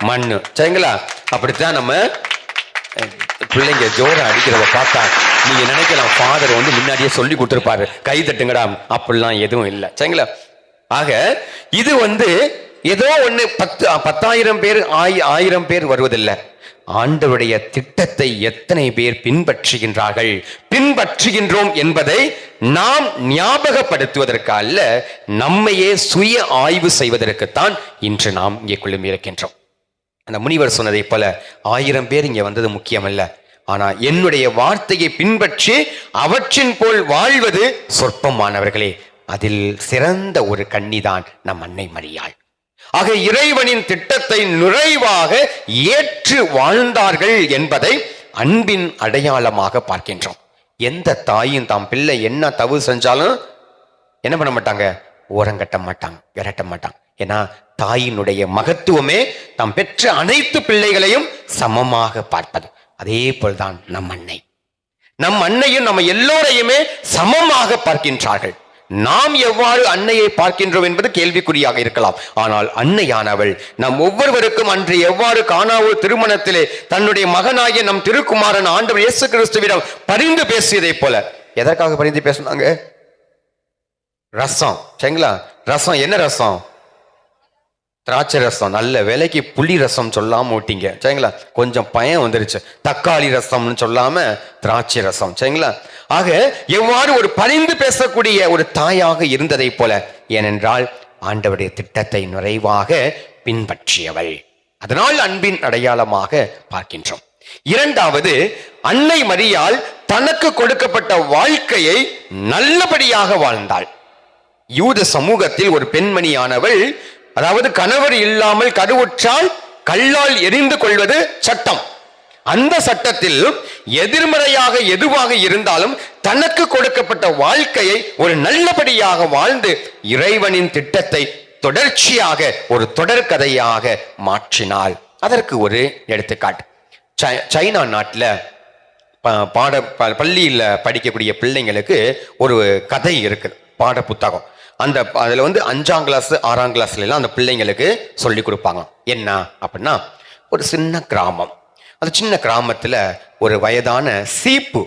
மண்ணு, சரிங்களா? அப்படித்தான் நம்ம பிள்ளைங்க ஜோர அடிக்கிறத பார்த்தா நீங்க நினைக்கலாம், ஃபாதர் முன்னாடியே சொல்லி கொடுத்துருப்பாரு, கை தட்டுங்கடா, அப்படிலாம் எதுவும் இல்லை, சரிங்களா? ஆக இது ஏதோ 10,000 பேர் 1000 பேர் வருவதில்லை, ஆண்டவருடைய திட்டத்தை எத்தனை பேர் பின்பற்றுகின்றார்கள், பின்பற்றுகின்றோம் என்பதை நாம் ஞாபகப்படுத்துவதற்கு அல்ல, நம்மையே சுய ஆய்வு செய்வதற்குத்தான் இன்று நாம் இங்கே குழுமி இருக்கின்றோம். அந்த முனிவர் சொன்னதைப் போல 1000 பேர் இங்கே வந்தது முக்கியமல்ல, ஆனால் என்னுடைய வார்த்தையை பின்பற்றி அவற்றின் போல் வாழ்வது சொற்பமானவர்களே. அதில் சிறந்த ஒரு கன்னிதான் நம் அன்னை மரியாள். ஆக இறைவனின் திட்டத்தை நிறைவாக ஏற்று வாழ்ந்தார்கள் என்பதை அன்பின் அடையாளமாக பார்க்கின்றோம். எந்த தாயும் தாம் பிள்ளை என்ன தவறு செஞ்சாலும் என்ன பண்ண மாட்டாங்க, ஓரங்கட்ட மாட்டாங்க, விரட்ட மாட்டாங்க. ஏன்னா தாயினுடைய மகத்துவமே தாம் பெற்ற அனைத்து பிள்ளைகளையும் சமமாக பார்ப்பது. அதே போல்தான் நம் அன்னை. நம் அன்னையும் நம்ம எல்லோரையுமே சமமாக பார்க்கின்றார்கள். நாம் எவ்வாறு அன்னையை பார்க்கின்றோம் என்பது கேள்விக்குறியாக இருக்கலாம். ஆனால் அன்னையானவள் நம் ஒவ்வொருவருக்கும் அன்று எவ்வாறு கானாவூ திருமணத்திலே தன்னுடைய மகனாகிய நம் திருக்குமாரன் ஆண்டவர் இயேசு கிறிஸ்துவிடம் பரிந்து பேசியதைப் போல, எதற்காக பரிந்து பேசினாங்க? ரசம், சரிங்களா? ரசம் என்ன ரசம்? திராட்சை ரசம். நல்ல வேலைக்கு புளி ரசம் சொல்லாம விட்டீங்க, சரிங்களா? கொஞ்சம் பயம் வந்துருச்சு. தக்காளி ரசம்னு சொல்லாம திராட்சை ரசம், சரிங்களா? ஆக எவ்வாறு ஒரு பரிந்து பேசக்கூடிய ஒரு தாயாக இருந்ததை போல, ஏனென்றால் ஆண்டவருடைய திட்டத்தை நிறைவாக பின்பற்றியவள். அதனால் அன்பின் அடையாளமாக பார்க்கின்றோம். இரண்டாவது, அன்னை மரியாள் தனக்கு கொடுக்கப்பட்ட வாழ்க்கையை நல்லபடியாக வாழ்ந்தாள். யூத சமூகத்தில் ஒரு பெண்மணியானவள், அதாவது கணவர் இல்லாமல் கருவுற்றால் கல்லால் எரிந்து கொள்வது சட்டம். அந்த சட்டத்தில் எதிர்மறையாக எதுவாக இருந்தாலும் தனக்கு கொடுக்கப்பட்ட வாழ்க்கையை ஒரு நல்லபடியாக வாழ்ந்து இறைவனின் திட்டத்தை தொடர்ச்சியாக ஒரு தொடர்கதையாக மாற்றினாள். அதற்கு ஒரு எடுத்துக்காட்டு, சைனா நாட்டில் பள்ளியில் படிக்கக்கூடிய பிள்ளைங்களுக்கு ஒரு கதை இருக்குது, பாட புத்தகம். அதில் 5ஆம் கிளாஸ் 6ஆம் கிளாஸ்லாம் அந்த பிள்ளைங்களுக்கு சொல்லி கொடுப்பாங்க. என்ன அப்படின்னா, ஒரு சின்ன கிராமம். அந்த சின்ன கிராமத்தில் ஒரு வயதான சீப்பு,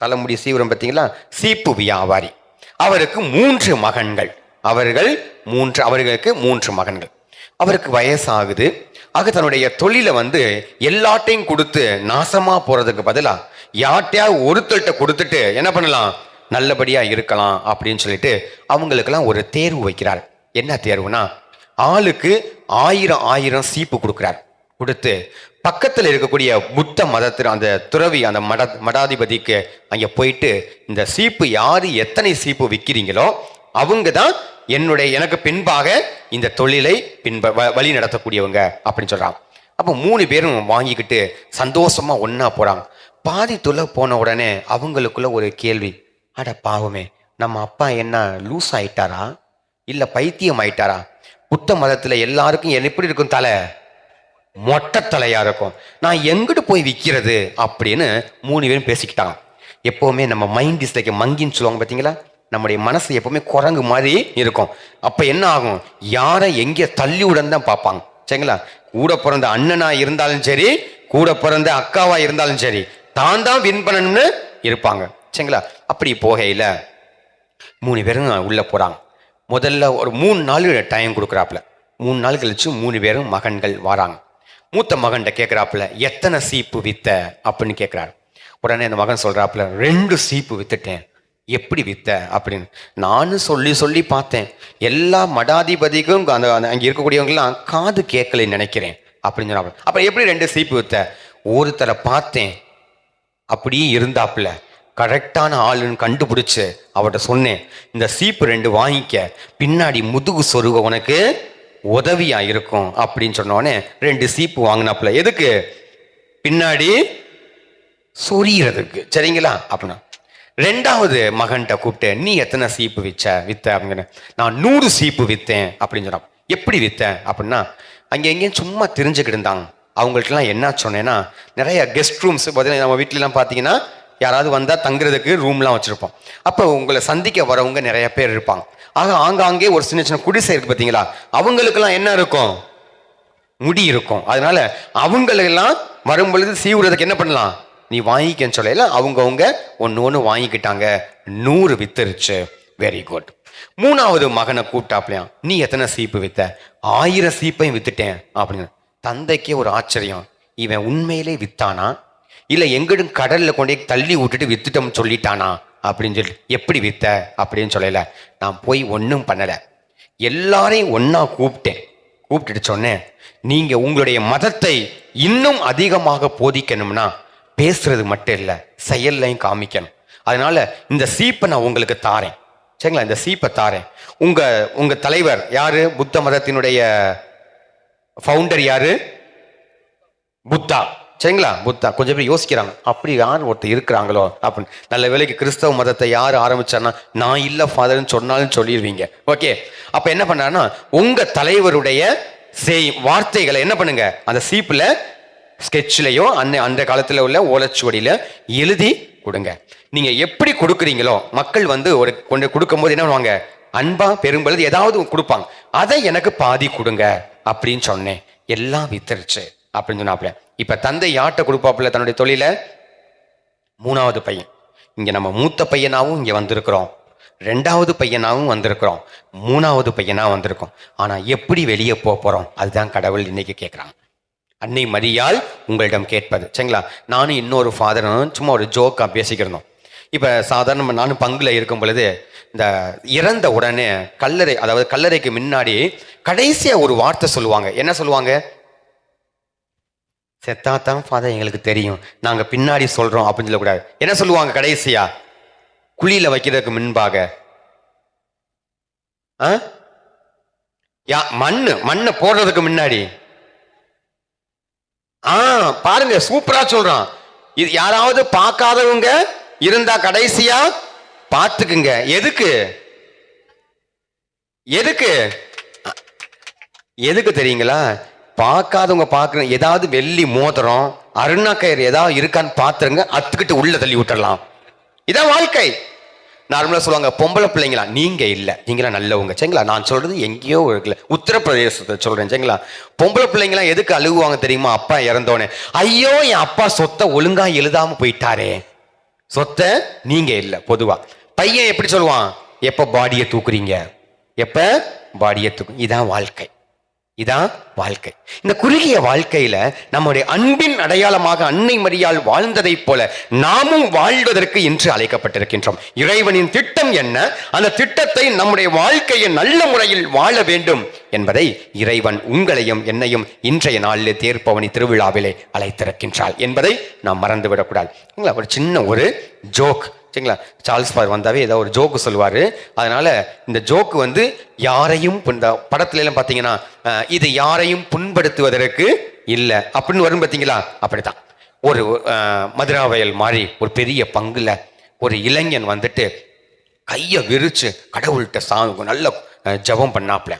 தலைமுடி சீவிரம் பார்த்தீங்களா, சீப்பு வியாபாரி. அவருக்கு 3 மகன்கள். அவர்களுக்கு 3 மகன்கள். அவருக்கு வயசாகுது. ஆக தன்னுடைய தொழிலை எல்லாட்டையும் கொடுத்து நாசமா போறதுக்கு பதிலாக யார்ட்டையாவது ஒருத்தர்கிட்ட கொடுத்துட்டு என்ன பண்ணலாம், நல்லபடியா இருக்கலாம் அப்படின்னு சொல்லிட்டு அவங்களுக்கெல்லாம் ஒரு தேர்வு வைக்கிறார். என்ன தேர்வுனா, ஆளுக்கு 1000 சீப்பு கொடுக்கிறார். கொடுத்து பக்கத்தில் இருக்கக்கூடிய புத்த மதத்தில் அந்த துறவி, அந்த மடாதிபதிக்கு அங்கே போயிட்டு, இந்த சீப்பு யாரு எத்தனை சீப்பு விற்கிறீங்களோ அவங்க தான் எனக்கு பின்பாக இந்த தொழிலை வழி நடத்தக்கூடியவங்க அப்படின்னு சொல்றாங்க. அப்போ 3 பேரும் வாங்கிக்கிட்டு சந்தோஷமா ஒன்னா போறாங்க. பாதி தொலை போன உடனே அவங்களுக்குள்ள ஒரு கேள்வி, அட பாவமே, நம்ம அப்பா என்ன லூஸ் ஆயிட்டாரா இல்ல பைத்தியம் ஆயிட்டாரா? புத்த மதத்துல எல்லாருக்கும் எப்படி இருக்கும், தலை மொட்டை தலையா இருக்கும், நான் எங்கிட்டு போய் விற்கிறது அப்படின்னு 3 பேரும் பேசிக்கிட்டாங்க. எப்பவுமே நம்ம மைண்ட் இஸ் லைக் மங்கின்னு சொல்லுவாங்க பார்த்தீங்களா, நம்முடைய மனசு எப்பவுமே குரங்கு மாதிரி இருக்கும். அப்ப என்ன ஆகும், யாரை எங்கே தள்ளி உடன் தான் பார்ப்பாங்க, சரிங்களா? கூட பிறந்த அண்ணனா இருந்தாலும் சரி, கூட பிறந்த அக்காவா இருந்தாலும் சரி, தான் வின் பண்ணணும்னு இருப்பாங்க, சரிங்களா? அப்படி போகையில 3 பேரும் உள்ள போறாங்க. முதல்ல ஒரு 3 நாள் டைம் கொடுக்குறாப்புல. 3 நாள் கழிச்சு 3 பேரும் மகன்கள் வராங்க. மூத்த மகன்கிட்ட கேட்குறாப்புல, எத்தனை சீப்பு வித்த அப்படின்னு கேட்குறாரு. உடனே அந்த மகன் சொல்றாப்புல, 2 சீப்பு வித்துட்டேன். எப்படி வித்த அப்படின்னு நானும் சொல்லி பார்த்தேன், எல்லா மடாதிபதிக்கும் அங்கே இருக்கக்கூடியவங்கலாம் காது கேட்கலன்னு நினைக்கிறேன் அப்படின்னு சொன்னாப்புல. அப்புறம் எப்படி 2 சீப்பு வித்த? ஒருத்தரை பார்த்தேன், அப்படியே இருந்தாப்புல, கரெக்டான ஆளுன்னு கண்டுபிடிச்சு அவர்கிட்ட சொன்னேன், இந்த சீப்பு 2 வாங்கிக்க, பின்னாடி முதுகு சொருக உனக்கு உதவியா இருக்கும் அப்படின்னு சொன்னோடனே 2 சீப்பு வாங்கினாப்புல. எதுக்கு? பின்னாடி சொரியறதுக்கு, சரிங்களா? அப்படின்னா 2வது மகன்கிட்ட கூப்பிட்டு, நீ எத்தனை சீப்பு வித்த அப்படிங்கிற. நான் 100 சீப்பு வித்தேன் அப்படின்னு சொன்னான். எப்படி வித்த அப்படின்னா, அங்கே எங்கேயும் சும்மா தெரிஞ்சுக்கிட்டு இருந்தாங்க. அவங்கள்ட்டலாம் என்ன சொன்னேன்னா, நிறைய கெஸ்ட் ரூம்ஸ் பார்த்தீங்கன்னா, நம்ம வீட்டிலலாம் பார்த்தீங்கன்னா யாராவது வந்தால் தங்குறதுக்கு ரூம்லாம் வச்சுருப்போம். அப்போ உங்களை சந்திக்க வரவங்க நிறைய பேர் இருப்பாங்க. ஆக ஆங்காங்கே ஒரு சின்ன குடிசை இருக்குது பார்த்தீங்களா, அவங்களுக்கெல்லாம் என்ன இருக்கும், முடி இருக்கும். அதனால அவங்களெல்லாம் வரும்பொழுது சீவுறதுக்கு என்ன பண்ணலாம், நீ வாங்கிக்கன்னு சொல்லல, அவங்கவுங்க ஒன்று வாங்கிக்கிட்டாங்க. 100 வித்துருச்சு. Very good. 3வது மகனை கூப்பிட்டாப்லையா, நீ எத்தனை சீப்பு வித்த? 1000 சீப்பையும் வித்துட்டேன் அப்படின்னு. தந்தைக்கே ஒரு ஆச்சரியம், இவன் உண்மையிலே வித்தானா இல்லை எங்கிடும் கடல்ல கொண்டே தள்ளி விட்டுட்டு வித்துட்டோம்னு சொல்லிட்டானா அப்படின்னு சொல்லி. எப்படி வித்த அப்படின்னு சொல்லல, நான் போய் ஒன்றும் பண்ணலை, எல்லாரையும் ஒன்னா கூப்பிட்டுட்டு சொன்னேன், நீங்க உங்களுடைய மதத்தை இன்னும் அதிகமாக போதிக்கணும்னா பேசுறது மட்டும் இல்லை, செயல்லையும் காமிக்கணும். அதனால இந்த சீப்பை நான் உங்களுக்கு தாரேன், சரிங்களா? இந்த சீப்பை தாரேன். உங்க தலைவர் யாரு? புத்த மதத்தினுடைய ஃபவுண்டர் யாரு? புத்தா, சரிங்களா? புத்தா. கொஞ்சம் பேர் யோசிக்கிறாங்க, அப்படி யார் ஒருத்தர் இருக்கிறாங்களோ அப்படின்னு. நல்ல வேளைக்கு கிறிஸ்தவ மதத்தை யார் ஆரம்பிச்சான்னா, நான் இல்லை ஃபாதர்ன்னு சொன்னாலும் சொல்லிடுவீங்க. ஓகே, அப்ப என்ன பண்ணாருன்னா, உங்க தலைவருடைய வார்த்தைகளை என்ன பண்ணுங்க, அந்த சீப்புல ஸ்கெட்ச்லயோ அந்த காலத்துல உள்ள ஓலைச்சுவடியில எழுதி கொடுங்க. நீங்க எப்படி கொடுக்குறீங்களோ, மக்கள் வந்து ஒரு கொண்டு கொடுக்கும் போது என்ன பண்ணுவாங்க, அன்பா பெரும்பொழுது ஏதாவது கொடுப்பாங்க. அதை எனக்கு பாதி கொடுங்க அப்படின்னு சொன்னேன். எல்லாம் வித்துருச்சு அப்படின்னு சொன்னாப்ல. இப்ப தந்தை யார்கிட்ட கொடுப்பாப்புல தன்னுடைய தொழில? மூணாவது பையன். இங்க நம்ம மூத்த பையனாவும் இங்க வந்திருக்கிறோம், ரெண்டாவது பையனாவும் வந்திருக்கிறோம், மூணாவது பையனா வந்திருக்கோம். ஆனா எப்படி வெளியே போறோம், அதுதான் கடவுள் இன்னைக்கு கேட்கிறாங்க. அன்னை மரியாள் உங்களிடம் கேட்பது, சரிங்களா? நானும் இன்னொரு ஃபாதரும் சும்மா ஒரு ஜோக்கா பேசிக்கிறோம். இப்ப சாதாரண நானும் பங்குல இருக்கும் பொழுது, இந்த இறந்த உடனே கல்லறை, அதாவது கல்லறைக்கு முன்னாடி கடைசியா ஒரு வார்த்தை சொல்லுவாங்க. என்ன சொல்லுவாங்க? செத்தாத்தான் ஃபாதர் எங்களுக்கு தெரியும், நாங்க பின்னாடி சொல்றோம் அப்படின்னு சொல்லக்கூடாது. என்ன சொல்லுவாங்க கடைசியா? குழியில வைக்கிறதுக்கு முன்பாக மண்ணை போடுறதுக்கு முன்னாடி பாருங்க, சூப்பரா சொல்றான். இது யாராவது பார்க்காதவங்க இருந்தா கடைசியா பார்த்துக்குங்க. எதுக்கு எதுக்கு எதுக்கு தெரியுங்களா? பார்க்காதவங்க பார்க்குற ஏதாவது வெள்ளி மோதிரம், அருணாக்கயிறு ஏதாவது இருக்கான்னு பார்த்துருங்க, அத்துக்கிட்டு உள்ள தள்ளி விட்டுறலாம். இதான் வாழ்க்கை. நார்மலா சொல்லுவாங்க, பொம்பளை பிள்ளைங்களா நீங்க இல்லை, நீங்களா நல்லவங்க, சரிங்களா? நான் சொல்றது எங்கேயோ இருக்குல்ல, உத்தரப்பிரதேசத்தை சொல்றேன், சரிங்களா? பொம்பளை பிள்ளைங்களாம் எதுக்கு அழுகுவாங்க தெரியுமா? அப்பா இறந்தோனே, ஐயோ என் அப்பா சொத்தை ஒழுங்கா எழுதாம போயிட்டாரே. சொத்தை நீங்க இல்லை. பொதுவா பையன் எப்படி சொல்லுவான்? எப்ப பாடியை தூக்குறீங்க, எப்ப பாடியை தூக்கு. இதான் வாழ்க்கை, இதான் வாழ்க்கை. இந்த குறுகிய வாழ்க்கையில நம்முடைய அன்பின் அடையாளமாக அன்னை மரியாள் வாழ்ந்ததை போல நாமும் வாழ்வதற்கு இன்று அழைக்கப்பட்டிருக்கின்றோம். இறைவனின் திட்டம் என்ன, அந்த திட்டத்தை நம்முடைய வாழ்க்கையை நல்ல முறையில் வாழ வேண்டும் என்பதை இறைவன் உங்களையும் என்னையும் இன்றைய நாளிலே தேர்ப்பவனி திருவிழாவிலே அழைத்திருக்கின்றாள் என்பதை நாம் மறந்துவிடக்கூடாது. ஒரு சின்ன ஒரு ஜோக், சரிங்களா? சார்ல்ஸ் ஃபாதர் வந்தாவே ஏதோ ஒரு ஜோக்கு சொல்லுவாரு. அதனால இந்த ஜோக்கு வந்து யாரையும் இந்த படத்துல எல்லாம் பாத்தீங்கன்னா, இது யாரையும் புண்படுத்துவதற்கு இல்லை அப்படின்னு வரும் பார்த்தீங்களா? அப்படித்தான் ஒரு மதுராவயல் மாதிரி ஒரு பெரிய பங்குல ஒரு இளைஞன் வந்துட்டு கையை விரிச்சு கடவுள்கிட்ட நல்ல ஜபம் பண்ணாப்ல.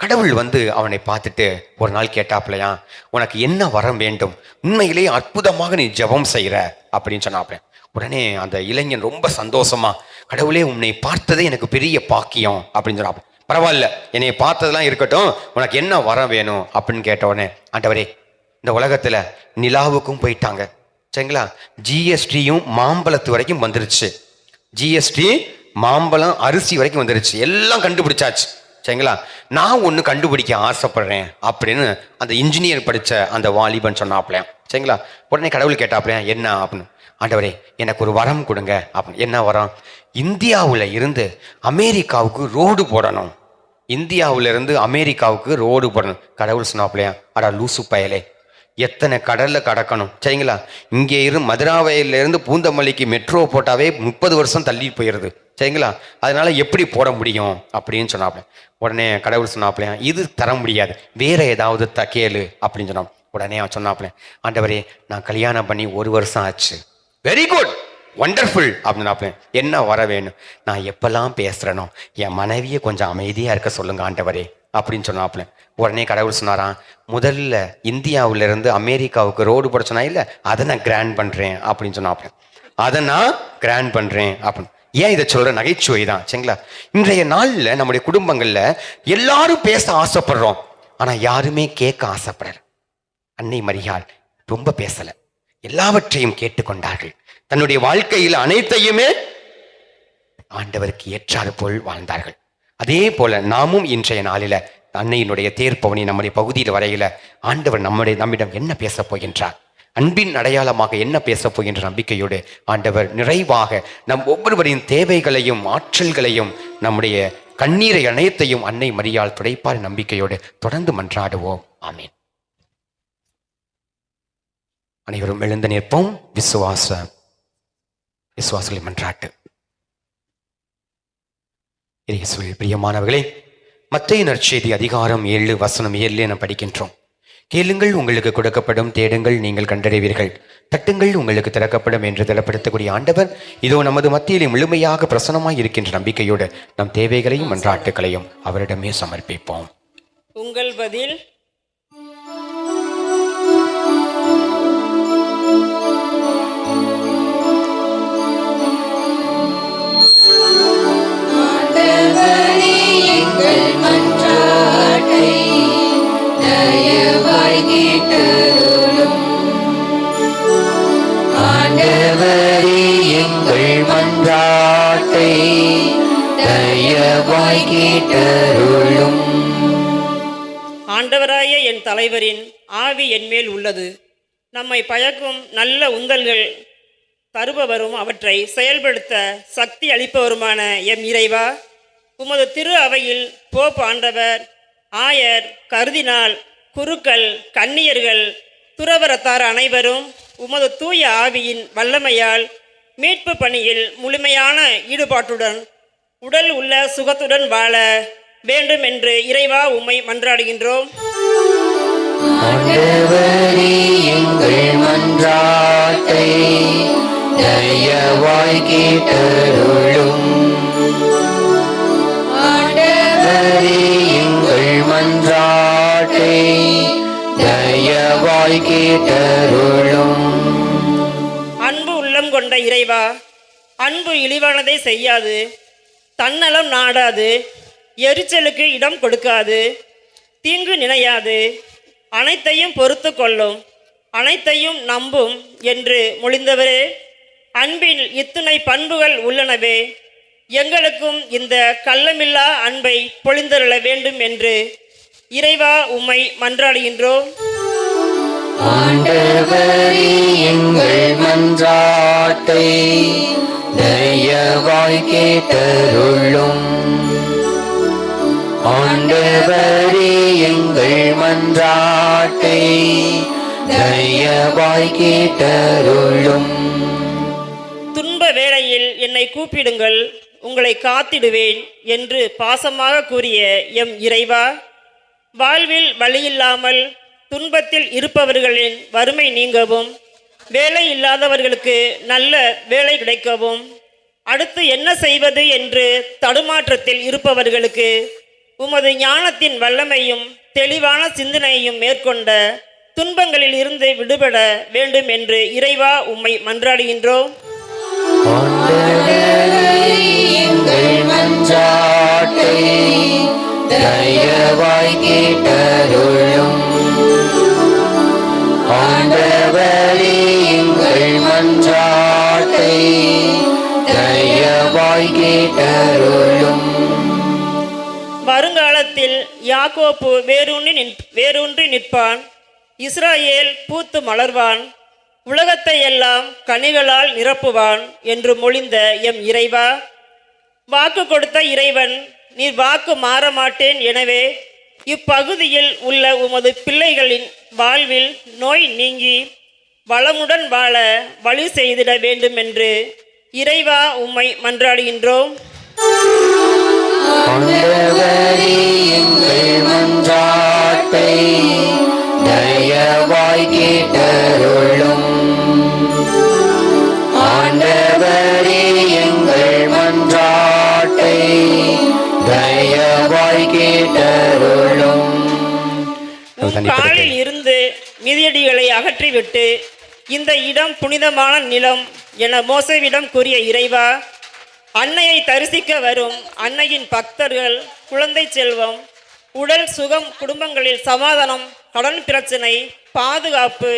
கடவுள் வந்து அவனை பார்த்துட்டு ஒரு நாள் கேட்டாப்லையா, உனக்கு என்ன வரம் வேண்டும், உண்மையிலேயே அற்புதமாக நீ ஜபம் செய்யற அப்படின்னு சொன்னாப்ல. உடனே அந்த இளைஞன் ரொம்ப சந்தோஷமா, கடவுளே உன்னை பார்த்ததே எனக்கு பெரிய பாக்கியம் அப்படின்னு சொன்னாப்ல. பரவாயில்ல, என்னை பார்த்ததெல்லாம் இருக்கட்டும், உனக்கு என்ன வரம் வேணும் அப்படின்னு கேட்ட உடனே, ஆண்டவரே இந்த உலகத்துல நிலாவுக்கும் போயிட்டாங்க, சரிங்களா? ஜிஎஸ்டியும் மாம்பழத்து வரைக்கும் வந்துருச்சு, ஜிஎஸ்டி மாம்பழம் அரிசி வரைக்கும் வந்துருச்சு, எல்லாம் கண்டுபிடிச்சாச்சு, சரிங்களா? நான் ஒன்று கண்டுபிடிக்க ஆசைப்படுறேன் அப்படின்னு அந்த இன்ஜினியர் படித்த அந்த வாலிபன் சொன்னாப்லையா, சரிங்களா? உடனே கடவுள் கேட்டாப்லையா, என்ன அப்படின்னு. ஆண்டவரே எனக்கு ஒரு வரம் கொடுங்க அப்படின்னு. என்ன வரம்? இந்தியாவில் இருந்து அமெரிக்காவுக்கு ரோடு போடணும், இந்தியாவில இருந்து அமெரிக்காவுக்கு ரோடு போடணும். கடவுள் சொன்னாப்லையா, அடா லூசு பயலே, எத்தனை கடல்ல கடக்கணும், சரிங்களா? இங்கே இருந்து மதுராவயல்ல இருந்து பூந்தமல்லிக்கு மெட்ரோ போட்டாவே 30 வருஷம் தள்ளி போயிடுது, சரிங்களா? அதனால எப்படி போட முடியும் அப்படின்னு சொன்னாப்ல. உடனே கடவுள் சொன்னாப்லையா, இது தர முடியாது, வேற ஏதாவது கேளு அப்படின்னு சொன்னான். உடனே அவன் சொன்னாப்ல, ஆண்டவரே நான் கல்யாணம் பண்ணி 1 வருஷம் ஆச்சு. வெரி குட், வண்டர்ஃபுல் அப்படின்னாப்ல. என்ன வர வேணும்? நான் எப்பெல்லாம் பேசுறேனோ என் மனைவியை கொஞ்சம் அமைதியா இருக்க சொல்லுங்க ஆண்டவரே அப்படின்னு சொன்னாப்ல. உடனே கடவுள் சொன்னாராம், முதல்ல இந்தியாவில இருந்து அமெரிக்காவுக்கு ரோடு போட சொன்னா இல்ல, அதை நான் கிராண்ட் பண்றேன் அப்படின்னு சொன்னாப்ல. அதை நான் கிராண்ட் பண்றேன் அப்படின்னு. ஏன் இதை சொல்ற? நகைச்சுவை தான், சரிங்களா? இன்றைய நாள்ல நம்முடைய குடும்பங்கள்ல எல்லாரும் பேச ஆசைப்படுறோம், ஆனா யாருமே கேட்க ஆசைப்படல. அன்னை மரியாள் ரொம்ப பேசல, எல்லாவற்றையும் கேட்டுக்கொண்டார்கள். தன்னுடைய வாழ்க்கையில் அனைத்தையுமே ஆண்டவருக்கு ஏற்றாறு போல் வாழ்ந்தார்கள். அதே போல நாமும் இன்றைய நாளில அன்னையினுடைய தேர்ப்பவனி நம்முடைய பகுதியில் வரையில ஆண்டவர் நம்மிடம் என்ன பேச போகின்றார், அன்பின் அடையாளமாக என்ன பேச போகின்ற நம்பிக்கையோடு ஆண்டவர் நிறைவாக நம் ஒவ்வொருவரின் தேவைகளையும் ஆற்றல்களையும் நம்முடைய கண்ணீரை அனைத்தையும் அன்னை மரியாள் துடைப்பார் நம்பிக்கையோடு தொடர்ந்து மன்றாடுவோம். ஆமீன். அனைவரும் எழுந்து நிற்போம். விசுவாசங்களின் மன்றாட்டு. இயேசுவில் பிரியமானவர்களே, மத்தேயு நற்செய்தி அதிகாரம் 7 வசனம் 7 என படிக்கின்றோம். கேளுங்கள், உங்களுக்கு கொடுக்கப்படும்; தேடுங்கள், நீங்கள் கண்டடைவீர்கள்; தட்டுங்கள், உங்களுக்கு திறக்கப்படும் என்று திடப்படுத்தக்கூடிய ஆண்டவர் இதோ நமது மத்தியிலே முழுமையாக பிரசன்னமாய் இருக்கின்ற நம்பிக்கையோடு நம் தேவைகளையும் மன்றாட்டுகளையும் அவரிடமே சமர்ப்பிப்போம். உங்கள் பதில். ஆண்டவரே, எங்கள் மன்றாட்டை தயவாய் கேட்டருளும். ஆண்டவரே, எங்கள் மன்றாட்டை தயவாய் கேட்டருளும். ஆண்டவராய என் தலைவரின் ஆவி என்மேல் உள்ளது. நம்மை பயக்கும் நல்ல உந்தல்கள் தருபவரும் அவற்றை செயல்படுத்த சக்தி அளிப்பவருமான எம் இறைவா, உமது திரு அவையில் போப் ஆண்டவர், ஆயர், கர்தினால், குருக்கள், கன்னியர்கள், துறவரத்தார் அனைவரும் உமது தூய ஆவியின் வல்லமையால் மீட்பு பணியில் முழுமையான ஈடுபாட்டுடன் உடல் உள்ள சுகத்துடன் வாழ வேண்டும் என்று இறைவா உம்மை மன்றாடுகின்றோம். ஆண்டவரே, எங்கள் மன்றாட்டை தயவாய் கேட்டருளும். ஆண்டவரே, எங்கள் மன்றாட்டை தயவாய் கேட்டருளும். அன்பு உள்ளம் கொண்ட இறைவா, அன்பு இழிவானதை செய்யாது, தன்னலம் நாடாது, எரிச்சலுக்கு இடம் கொடுக்காது, தீங்கு நினையாது, அனைத்தையும் பொறுத்து கொள்ளும், அனைத்தையும் நம்பும் என்று மொழிந்தவரே, அன்பில் இத்துணை பண்புகள் உள்ளனவே, எங்களுக்கும் இந்த கள்ளமில்லா அன்பை பொழிந்தருள வேண்டும் என்று இறைவா உம்மை மன்றாடுகின்றோம். ஆண்டவரே, எங்கள் மன்றாட்டை தயவாய் கேட்டருளும். ஆண்டவரே, எங்கள் மன்றாட்டை தயவாய் கேட்டருளும். துன்ப வேளையில் என்னை கூப்பிடுங்கள், உங்களை காத்திடுவேன் என்று பாசமாக கூறிய எம் இறைவா, வாழ்வில் வழியில்லாமல் துன்பத்தில் இருப்பவர்களின் வறுமை நீங்கவும், வேலை இல்லாதவர்களுக்கு நல்ல வேலை கிடைக்கவும், அடுத்து என்ன செய்வது என்று தடுமாற்றத்தில் இருப்பவர்களுக்கு உமது ஞானத்தின் வல்லமையும் தெளிவான சிந்தனையும் மேற்கொண்ட துன்பங்களில் இருந்து விடுபட வேண்டும் என்று இறைவா உம்மை மன்றாடுகின்றோம். எங்கள் மன்றாட்டை தயவாய் கேட்டருளும். ஆண்டவரே, எங்கள் மன்றாட்டை தயவாய் கேட்டருளும். வருங்காலத்தில் யாக்கோப்பு வேரூன்றி நிற்பான், இஸ்ராயேல் பூத்து மலர்வான், உலகத்தை எல்லாம் கனிகளால் நிரப்புவான் என்று மொழிந்த எம் இறைவா, வாக்கு கொடுத்த இறைவன், நீர் வாக்கு மாற மாட்டேன். எனவே இப்பகுதியில் உள்ள உமது பிள்ளைகளின் வாழ்வில் நோய் நீங்கி வளமுடன் வாழ வழி செய்திட வேண்டும் என்று இறைவா உம்மை மன்றாடுகின்றோம். ஆண்டவரே, எங்கள் மன்றாட்டை தயவாய் கேட்டருளும். ஆண்டவரே, எங்கள் மன்றாட்டை தயவாய் கேட்டருளும். காலில் இருந்து மிதியடிகளை அகற்றிவிட்டு இந்த இடம் புனிதமான நிலம் என மோசேவிடம் கூறிய இறைவா, அன்னையை தரிசிக்க வரும் அன்னையின் பக்தர்கள் குழந்தை செல்வம், உடல் சுகம், குடும்பங்களில் சமாதானம், கடன் பிரச்சனை, பாதுகாப்பு,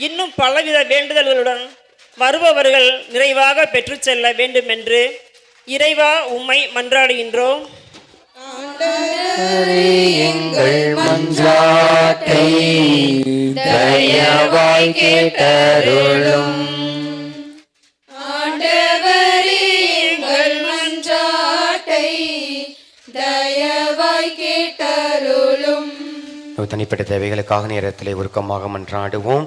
இன்னும் பலவித வேண்டுதல்களுடன் வருபவர்கள் நிறைவாக பெற்று செல்ல வேண்டும் என்று இறைவா உம்மை மன்றாடுகின்றோம். எங்கள் மன்றாட்டை தயவாய் கேட்டருளும். ஆண்டவரே, எங்கள் மன்றாட்டை தயவாய் கேட்டருளும். தனிப்பட்ட தேவைகளுக்காக நேரத்திலே உருக்கமாக மன்றாடுவோம்.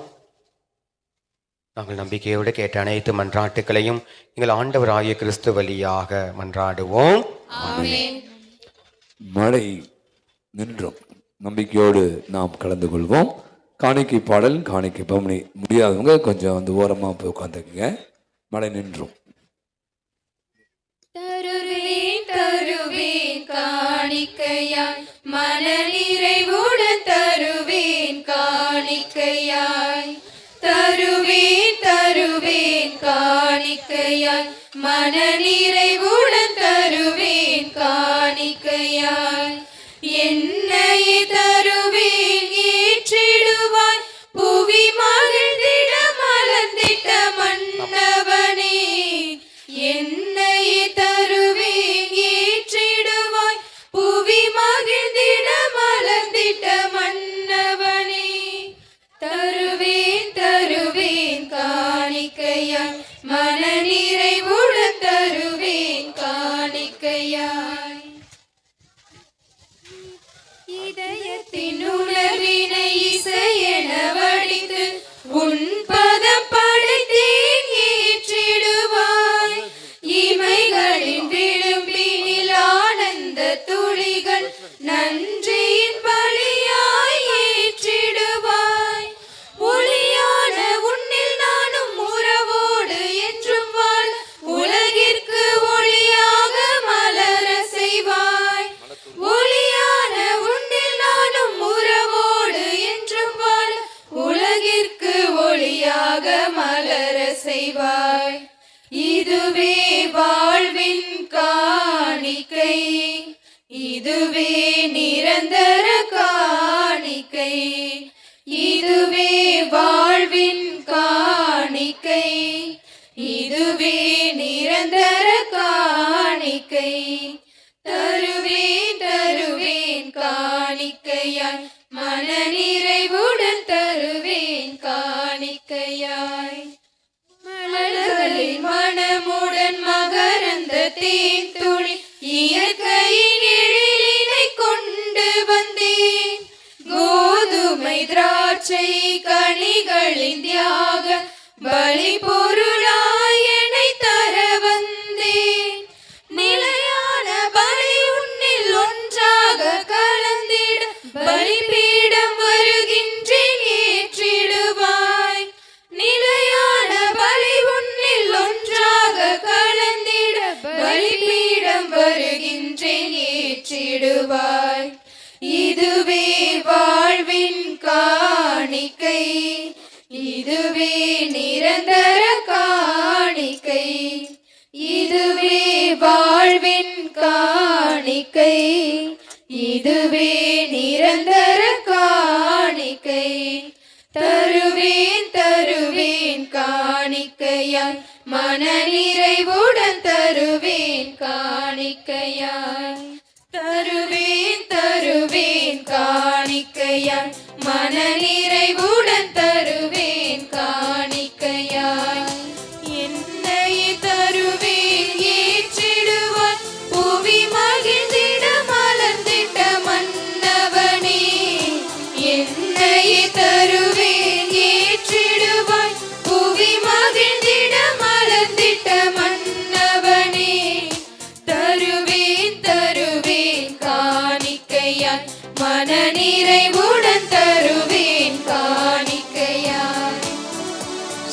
நாங்கள் நம்பிக்கையோடு கேட்ட அனைத்து மன்றாட்டுகளையும் எங்கள் ஆண்டவராகிய கிறிஸ்து வழியாக மன்றாடுவோம். மழை நின்றும் நம்பிக்கையோடு நாம் கலந்து கொள்வோம். காணிக்கை பாடல், காணிக்கை பவனி முடியாதவங்க கொஞ்சம் வந்து ஓரமாக போய் உட்காந்துக்குங்க. மழை நின்றும். தருவேன் தருவேன் காணிக்கையாய், மன நிறைவுடன் தருவேன் காணிக்கையாய். தருவேன் தருவேன் காணிக்கையாய், மன நிறைவுடன் தருவேன் காணிக்கையாய். என்னையே தருவேன் ஏற்றிடுவாய், புவி மகிழ்ந்திட மலர்ந்திட்ட மன்னவனே. என்னையே தருவேன் ஏற்றிடுவாய், புவி மகிழ்ந்திட மலர்ந்திட்ட மன்னவனே. தருவேன் தருவேன் காணிக்கையாய், மன நிறைவுடன் தருவேன் காணிக்கையாய். இதயத்தின் உணர்வினை இசையென வடித்து உன் பதம் படைத்தேன் ஏற்றிடுவாய். இமைகளின் விளிம்பினில் ஆனந்த துளிகள் நன்றியின் பலியாய் ஏற்றிடுவாய். ஒளியான உன்னில் நானும் உறவோடு என்றும் வாழ உலகிற்கு ஒளியாக மலர செய்வாய். ஒளியான உன்னில் நானும் உறவோடு என்றும் வாழ உலகிற்கு ஒளியாக மலர செய்வாய். இதுவே வாழ்வின் காணிக்கை, இதுவே நிரந்தர காணிக்கை. இதுவே வாழ்வின் காணிக்கை, இதுவே நிரந்தர காணிக்கை. தருவேன் தருவேன் காணிக்கையாய், மன நிறைவுடன் தருவேன் காணிக்கையாய். மலர்களின் மனமுடன் மகரந்த தேன் துளி இயற்கையின் எழிலினை கொண்டு வந்தேன். கோதுமை திராட்சை கனிகளின் தியாக பலி பொருளாய் என்னை தர வந்தேன். நிலையான பலி உன்னில் ஒன்றாக கலந்திட பலிபீடம் வருகின்றேன் ஏற்றிடுவாய். நிலையான பலி உன்னில் ஒன்றாக கலந்திட பலிபீடம் வருகின்றேன் ஏற்றிடுவாய். இதுவே வாழ்வின் காணிக்கை, இதுவே நிரந்தர காணிக்கை. இதுவே வாழ்வின் காணிக்கை, இதுவே நிரந்தர காணிக்கை. தருவேன் தருவேன் காணிக்கையாய், மன நிறைவுடன் தருவேன் காணிக்கையாய். தருவேன் தருவேன் காணிக்கையாய், மன நிறைவுடன் தருவேன் காணிக்கையாய். என்னை தருவேன் ஏற்றிடுவாய், புவி மகிழ்ந்திட மலர்ந்திட்ட மன்னவனே. என்னை தருவேன் ஏற்றிடுவாய், புவி மகிழ்ந்திட மலர்ந்திட்ட மன்னவனே. தருவேன் தருவேன் காணிக்கையாய், மன நிறைவுடன் தருவேன் காணிக்கையாய்.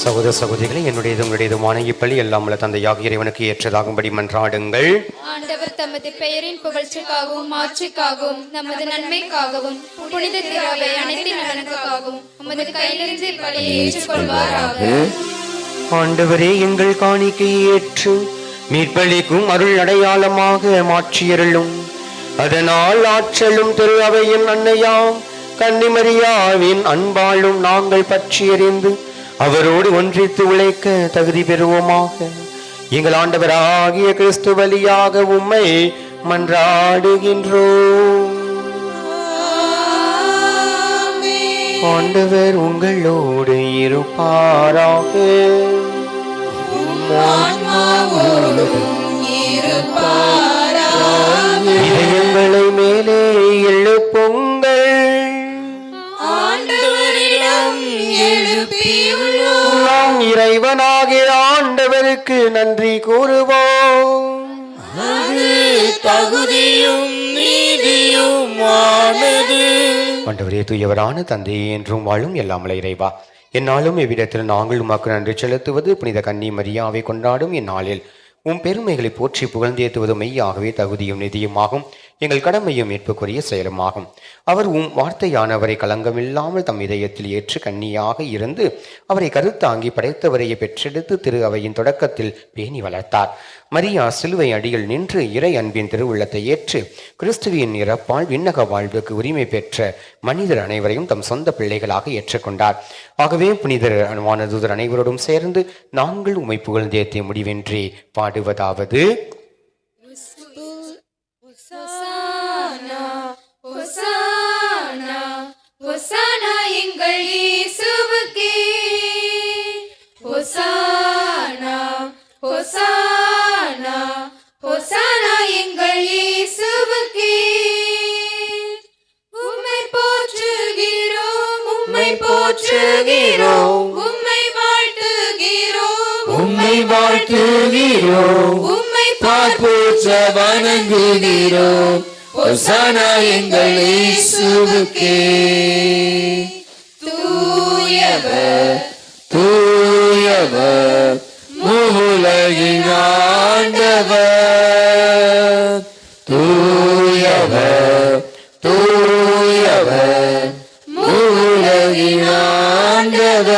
சகோதர சகோதரிகளை, என்னுடையது உங்களுடையதுமான இப்பள்ளி எல்லாம் உள்ள தந்தையாக இறைவனுக்கு ஏற்றதாகும்படி மன்றாடுங்கள். ஆண்டவர் தமது பெயரின் புகழ்ச்சிக்காகவும் மாட்சிக்காகவும் நமது நன்மைக்காகவும் புனித திராவை அனைத்து நலனுக்காகவும் உமது கையிலிருந்து பலியை ஏற்றுக்கொள்வாராக. ஆண்டவரே, எங்கள் காணிக்கையை ஏற்று மீட்பளிக்கும் அருள் அடையாளமாக மாற்றியருளும். அதனால் ஆற்றலும் திரு அவையின் அன்னையாம் கன்னிமரியாவின் அன்பாலும் நாங்கள் பற்றியறிந்து அவரோடு ஒன்றித்து உழைக்க தகுதி பெறுவோமாக. எங்கள் ஆண்டவராகிய கிறிஸ்து வழியாக உம்மை மன்றாடுகின்றோம். ஆண்டவர் உங்களோடு இருப்பாராக. இதயங்களை மேலே எழுப்புங்கள். ஆண்டவரிடம் எழுப்பியுள்ளோம். நாம் இறைவனாகிய ஆண்டவருக்கு நன்றி கூறுவோம். தகுதியும் நீதியுமானது. ஆண்டவரே, தூயவரான தந்தையே, என்றும் வாழும் எல்லாமல இறைவா, என்னாலும் எவ்விடத்தில் நாங்கள் உமக்கு நன்றி செலுத்துவது புனித கன்னி மரியாவை கொண்டாடும் இந்நாளில் உம் பெருமைகளை போற்றி புகழ்ந்தேத்துவது மெய்யாகவே தகுதியும் நிதியுமாகும், எங்கள் கடமையும் மீட்புக்குரிய செயலுமாகும். அவர் உம் வார்த்தையானவரை கலங்கமில்லாமல் தம் இதயத்தில் ஏற்று கன்னியாக இருந்து அவரை கருத்தாங்கி படைத்தவரையை பெற்றெடுத்து திரு அவையின் தொடக்கத்தில் பேணி வளர்த்தார். மரியா சிலுவை அடியில் நின்று இறை அன்பின் திருவுள்ளத்தை ஏற்று கிறிஸ்துவின் இறப்பால் விண்ணக வாழ்வுக்கு உரிமை பெற்ற மனிதர் அனைவரையும் தம் சொந்த பிள்ளைகளாக ஏற்றுக்கொண்டார். ஆகவே புனிதர் வானதூதர் அனைவரோடும் சேர்ந்து நாங்கள் உம்மை புகழ்ந்தேத்திய முடிவின்றி பாடுவதாவது: ஹோசானா எங்கள் இயேசுவுக்கே, ஹோசானா ஹோசானா ஹோசானா எங்கள் இயேசுவுக்கே. உம்மை போற்றுகிறோம், உம்மை போற்றுகிறோம், உம்மை வாழ்த்துகிறோம், உம்மை வாழ்த்துகிறோம், உம்மை பார்ப்போற்ற வணங்குகிறோம். ஹோசானா எங்கள் இயேசுவுக்கே. தூயவர் தூயவர் முழுலகின் ஆண்டவர். தூயவர் தூயவர் முழுலகின் ஆண்டவர்.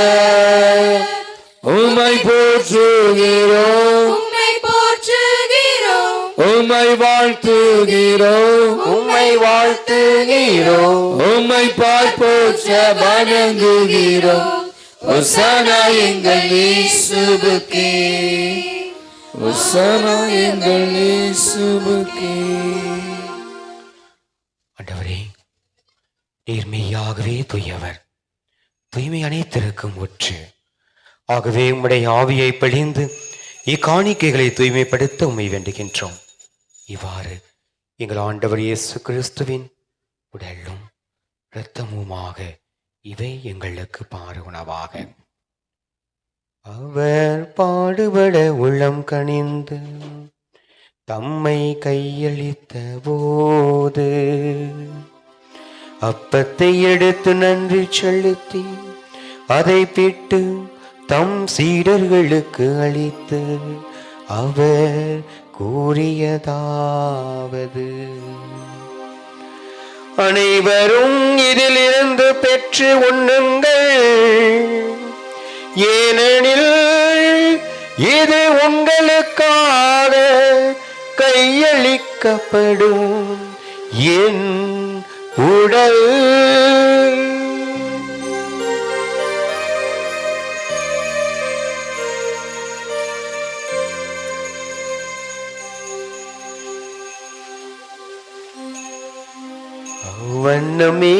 உம்மை போற்றுகிறோம், உம்மை போற்றுகிறோம், உம்மை வாழ்த்துகிறோம், உம்மை வாழ்த்துகிறோம், உம்மை பார்ப்போற்ற வணங்குகிறோம். ஹோசானா எங்கள் இயேசுவுக்கே. ஹோசானா எங்கள் இயேசுவுக்கே. ஆண்டவரே, நீர் மெய்யாகவே தூயவர், தூய்மை அனைத்திற்கும் ஊற்று. ஆகவே உம்முடைய ஆவியை பிழிந்து இக்காணிக்கைகளை தூய்மைப்படுத்த உம்மை வேண்டுகின்றோம். இவ்வாறு எங்கள் ஆண்டவர் இயேசு கிறிஸ்துவின் உடலும் இரத்தமுமாக இவை எங்களுக்கு பாரு உணவாக. அவர் பாடுபட உள்ளம் கனிந்து தம்மை கையளித்த போது அப்பத்தை எடுத்து நன்றி செலுத்தி அதை பிட்டு தம் சீடர்களுக்கு அளித்து அவர் கூறியதாவது: அனைவரும் இதிலிருந்து பெற்று உண்ணுங்கள், ஏனெனில் இது உங்களுக்காக கையளிக்கப்படும் என் உடல். வண்ணமே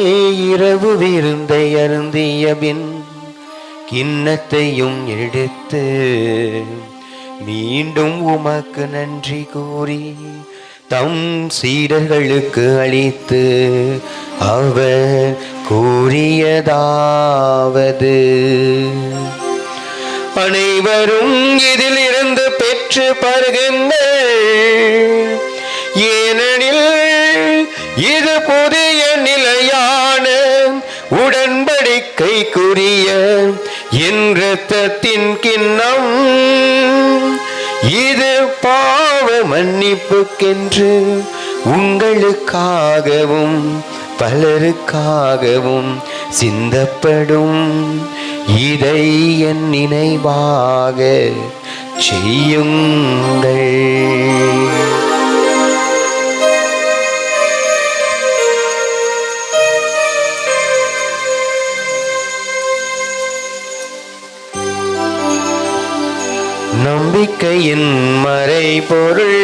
இரவு விருந்தை அருந்திய பின் கிண்ணத்தையும் எடுத்து மீண்டும் உமக்கு நன்றி கூறி தம் சீடர்களுக்கு அளித்து அவர் கூறியதாவது: அனைவரும் இதில் இருந்து பெற்று பருகுங்கள், ஏனெனில் இது புதிய நிலையான உடன்படிக்கைக்குரிய என் இரத்தத்தின் கிண்ணம். இது பாவ மன்னிப்புக்கென்று உங்களுக்காகவும் பலருக்காகவும் சிந்தப்படும். இதை என் நினைவாக செய்யுங்கள். நம்பிக்கையின் மறைபொருள்.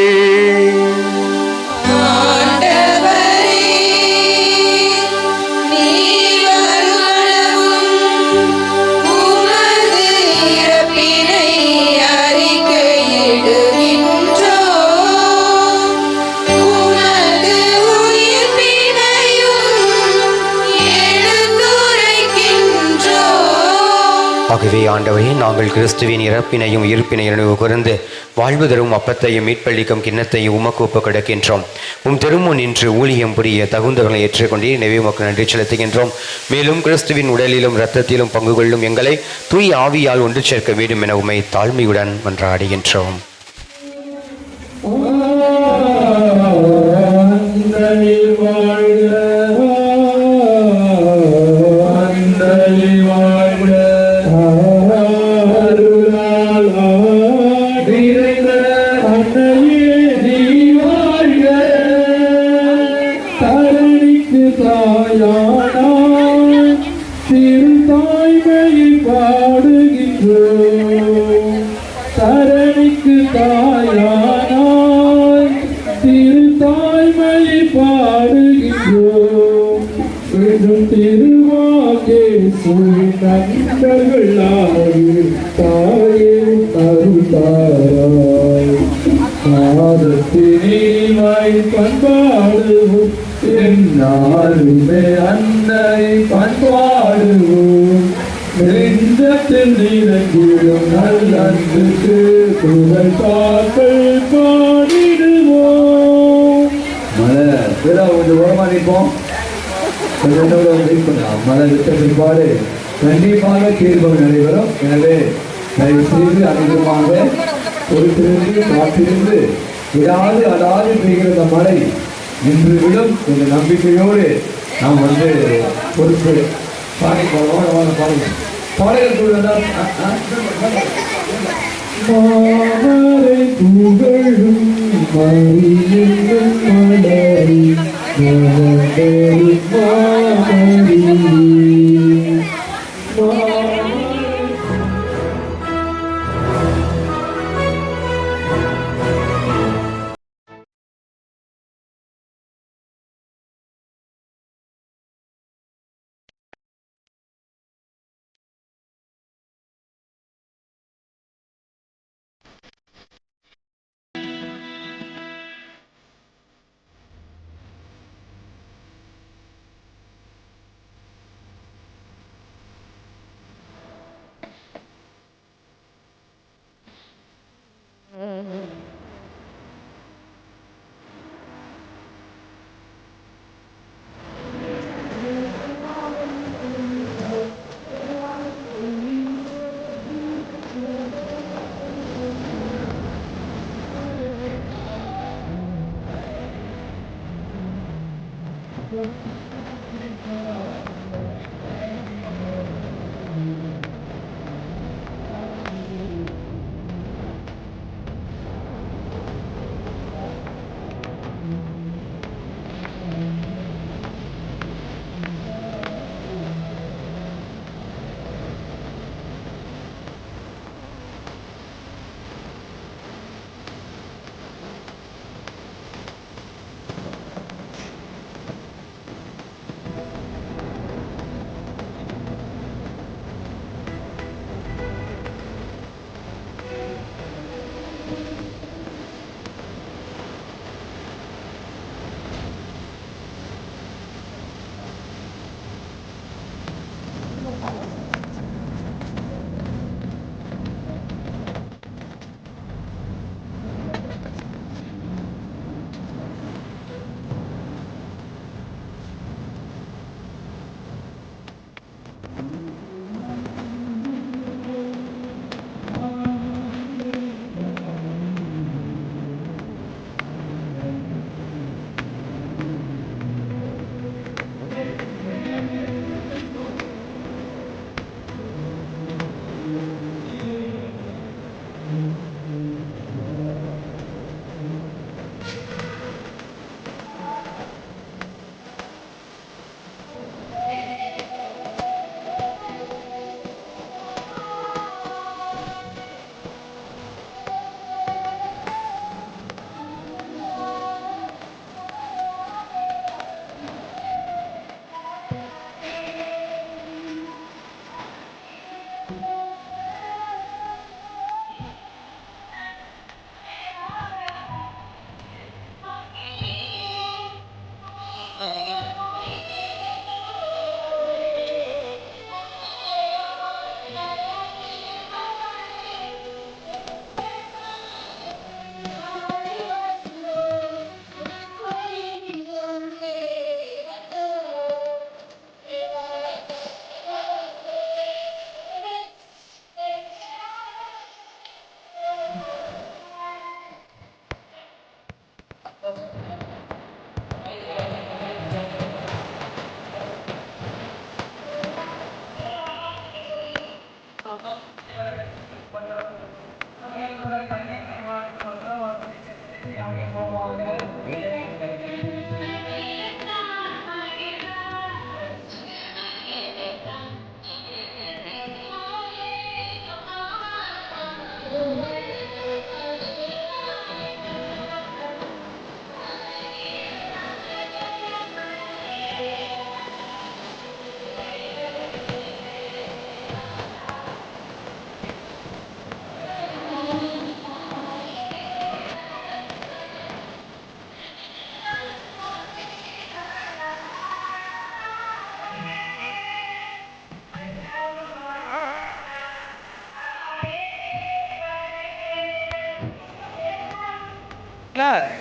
ஆகவே ஆண்டவரே, நாங்கள் கிறிஸ்துவின் இறப்பினையும் உயிர்ப்பினையும் நினைவு கூர்ந்து வாழ்வு தரும் அப்பத்தையும் மீட்பளிக்கும் கிண்ணத்தையும் உமக்கு ஒப்புக் கொடுக்கின்றோம். உம் திருமுன் நின்று ஊழியம் புரிய தகுந்தவர்களை ஏற்றுக்கொண்டே நினைவு உமக்கு நன்றி செலுத்துகின்றோம். மேலும் கிறிஸ்துவின் உடலிலும் இரத்தத்திலும் பங்கு கொள்ளும் எங்களை தூய் ஆவியால் ஒன்று சேர்க்க வேண்டும் என உம்மை தாழ்மையுடன் மன்றாடுகின்றோம். பண்பாடுவோம் என்னாலுமே அன்னை பண்பாடுவோம் நெஞ்சத்தில் நிறங்கிடும் நல்லன்புக்கு புகழ் பாக்கள் பாடிடுவோம். மலை கொஞ்சம் ஓரமாக நிற்போம். மலை விட்ட பிற்பாடு கண்டிப்பாக தீர்வு நடைபெறும். எனவே தயவு செய்து அதிகமாக பொறுத்திருந்து காத்திருந்து விடாது அடாது பெய்கிற இந்த மழை இன்று விடும் என்ற நம்பிக்கையோடு நாம் பொறுப்பு பாடல் மாமரை புகழும்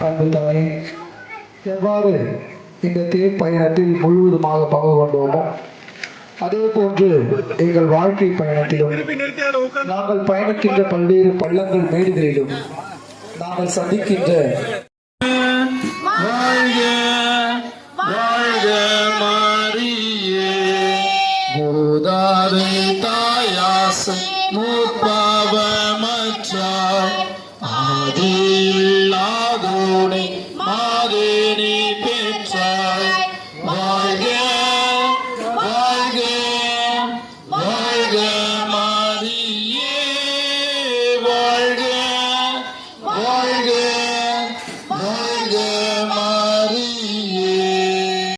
அன்பு தாயே, எவ்வாறு இந்த தேர் பயணத்தில் முழுவதுமாக பங்கு கொண்டோமோ அதே போன்று எங்கள் வாழ்க்கை பயணத்திலும் நாங்கள் பயணிக்கின்ற பல்வேறு பள்ளங்கள் மேடுகளிலும் நாங்கள் சந்திக்கின்ற கோதாரை தாயாச முற்பாவமற்றாய் ஆதி